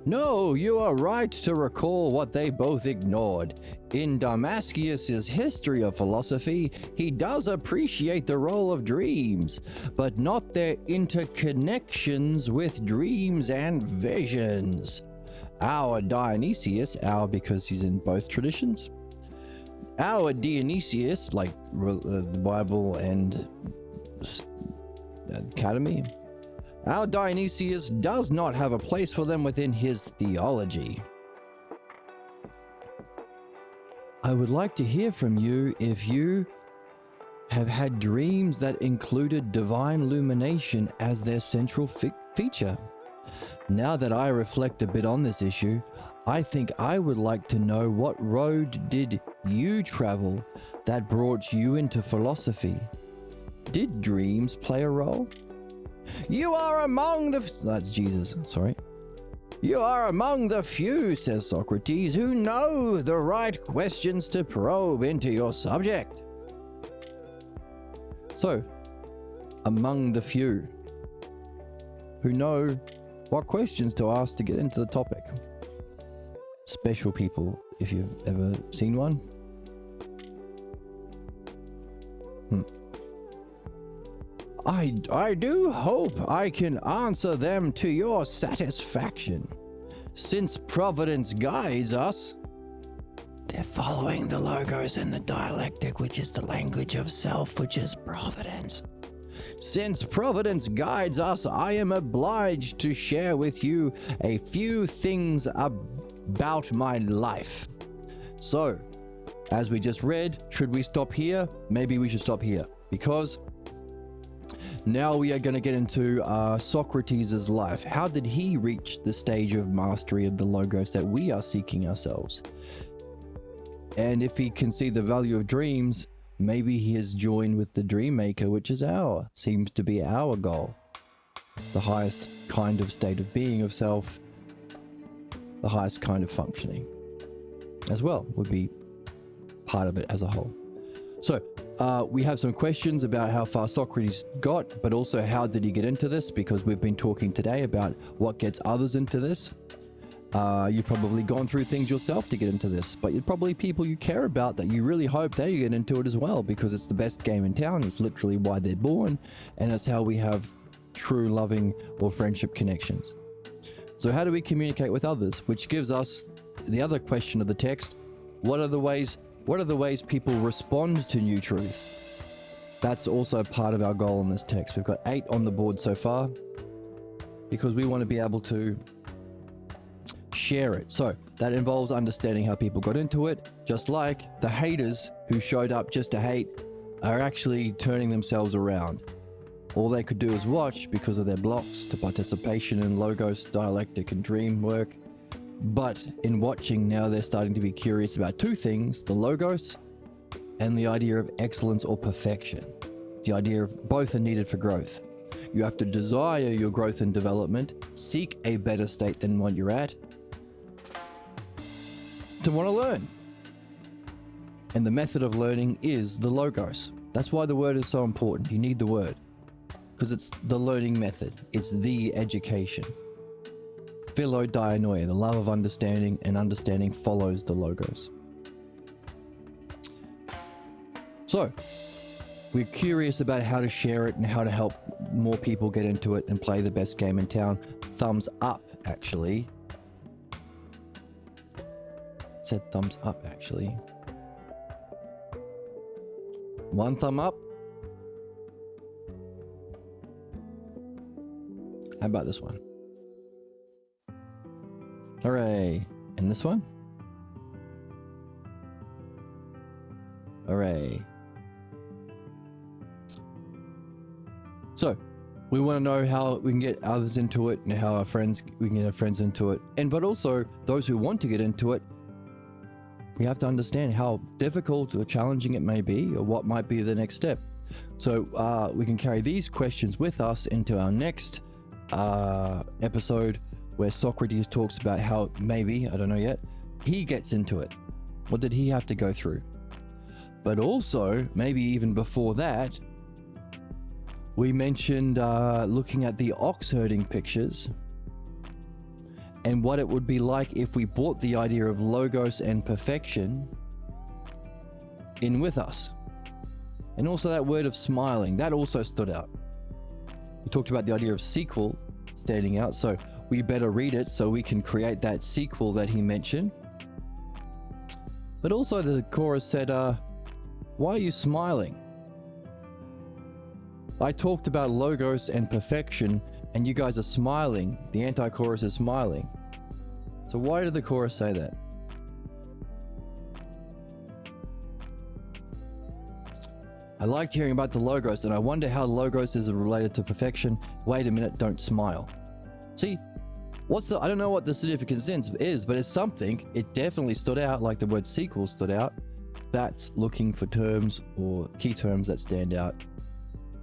No, you are right to recall what they both ignored. In Damascus' history of philosophy, he does appreciate the role of dreams, but not their interconnections with dreams and visions. Our Dionysius, because he's in both traditions. Our Dionysius, like the Bible and Academy, our Dionysius does not have a place for them within his theology. I would like to hear from you if you have had dreams that included divine illumination as their central feature. Now that I reflect a bit on this issue, I think I would like to know what road did you travel that brought you into philosophy? Did dreams play a role? You are among the... That's Jesus, sorry. You are among the few, says Socrates, who know the right questions to probe into your subject. So, among the few who know what questions to ask to get into the topic. Special people, if you've ever seen one. I do hope I can answer them to your satisfaction. Since Providence guides us, they're following the logos and the dialectic, which is the language of self, which is Providence. Since Providence guides us, I am obliged to share with you a few things about my life. So, as we just read, should we stop here? Maybe we should stop here, because now we are going to get into Socrates' life. How did he reach the stage of mastery of the logos that we are seeking ourselves? And if he can see the value of dreams, maybe he has joined with the dream maker, which is seems to be our goal. The highest kind of state of being of self, the highest kind of functioning as well would be part of it as a whole. So we have some questions about how far Socrates got, but also how did he get into this, because we've been talking today about what gets others into this. You've probably gone through things yourself to get into this, but you're probably people you care about that you really hope they get into it as well, because it's the best game in town. It's literally why they're born, and it's how we have true loving or friendship connections. So how do we communicate with others? Which gives us the other question of the text: what are the ways people respond to new truths? That's also part of our goal in this text. We've got 8 on the board so far, because we want to be able to share it. So that involves understanding how people got into it, just like the haters who showed up just to hate are actually turning themselves around. All they could do is watch because of their blocks to participation in logos, dialectic, and dream work. But in watching now, they're starting to be curious about 2 things: the logos and the idea of excellence or perfection. The idea of both are needed for growth. You have to desire your growth and development, seek a better state than what you're at, to want to learn. And the method of learning is the logos. That's why the word is so important. You need the word, because it's the learning method. It's the education. Philodianoia, the love of understanding, and understanding follows the logos. So, we're curious about how to share it and how to help more people get into it and play the best game in town. Thumbs up, actually. Said thumbs up, actually. 1 thumb up. How about this one? Hooray. And this one? Hooray. So, we want to know how we can get others into it and how we can get our friends into it. But also, those who want to get into it, we have to understand how difficult or challenging it may be, or what might be the next step. So we can carry these questions with us into our next episode, where Socrates talks about how maybe, I don't know yet, he gets into it. What did he have to go through? But also, maybe even before that, we mentioned looking at the ox herding pictures and what it would be like if we brought the idea of logos and perfection in with us. And also that word of smiling, that also stood out. We talked about the idea of sequel standing out, so we better read it so we can create that sequel that he mentioned. But also the chorus said, why are you smiling? I talked about logos and perfection, and you guys are smiling. The anti-chorus is smiling. So why did the chorus say that? I liked hearing about the logos, and I wonder how logos is related to perfection. Wait a minute, don't smile. See, I don't know what the significance is, but it's something. It definitely stood out, like the word sequel stood out. That's looking for terms or key terms that stand out.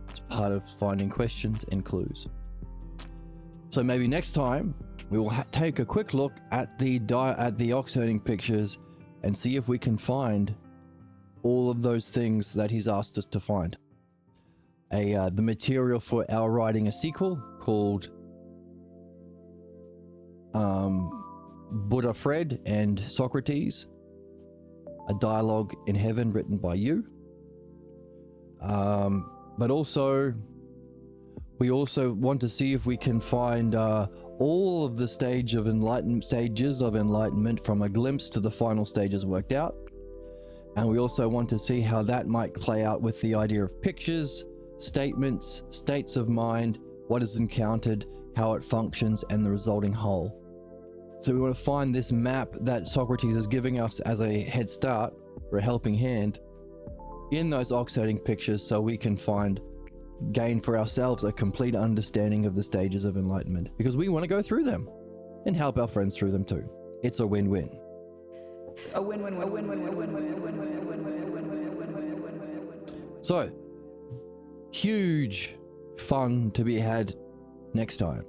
It's part of finding questions and clues. So maybe next time we will take a quick look at the ox herding pictures and see if we can find all of those things that he's asked us to find. The material for our writing a sequel called Buddha Fred and Socrates, a dialogue in heaven written by you. But also, we also want to see if we can find all of the stages of enlightenment from a glimpse to the final stages worked out. And we also want to see how that might play out with the idea of pictures, statements, states of mind, what is encountered, how it functions, and the resulting whole. So we want to find this map that Socrates is giving us as a head start, or a helping hand, in those ox herding pictures, so we can gain for ourselves a complete understanding of the stages of enlightenment, because we want to go through them and help our friends through them too. It's a win-win. A win-win. So, huge fun to be had next time.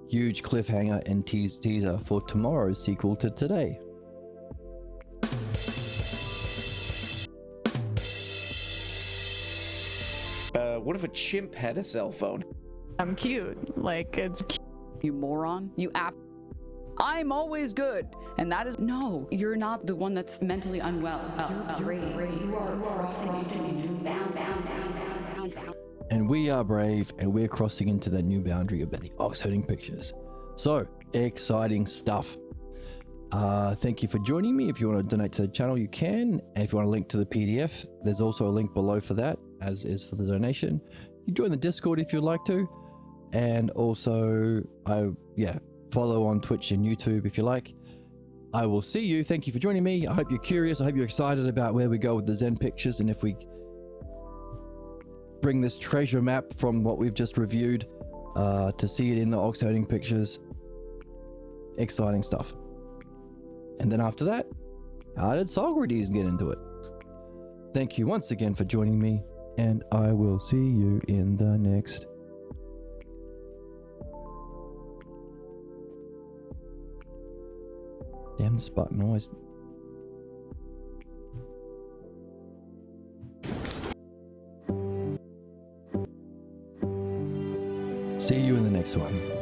Huge cliffhanger and teaser for tomorrow's sequel to today. What if a chimp had a cell phone? I'm cute. Like, it's cute. You moron. You I'm always good. And that is, no, you're not the one that's mentally unwell. You're brave. You are crossing into new boundaries. And we are brave, and we're crossing into that new boundary of the ox herding pictures. So, exciting stuff. Thank you for joining me. If you want to donate to the channel, you can. And if you want a link to the PDF, there's also a link below for that, as is for the donation. You join the Discord if you'd like to. And also, follow on Twitch and YouTube if you like. I will see you. Thank you for joining me. I hope you're curious. I hope you're excited about where we go with the Zen pictures, and if we bring this treasure map from what we've just reviewed to see it in the ox herding pictures. Exciting stuff. And then after that, how did Socrates get into it? Thank you once again for joining me, and I will see you in the next. Damn, this button always... See you in the next one.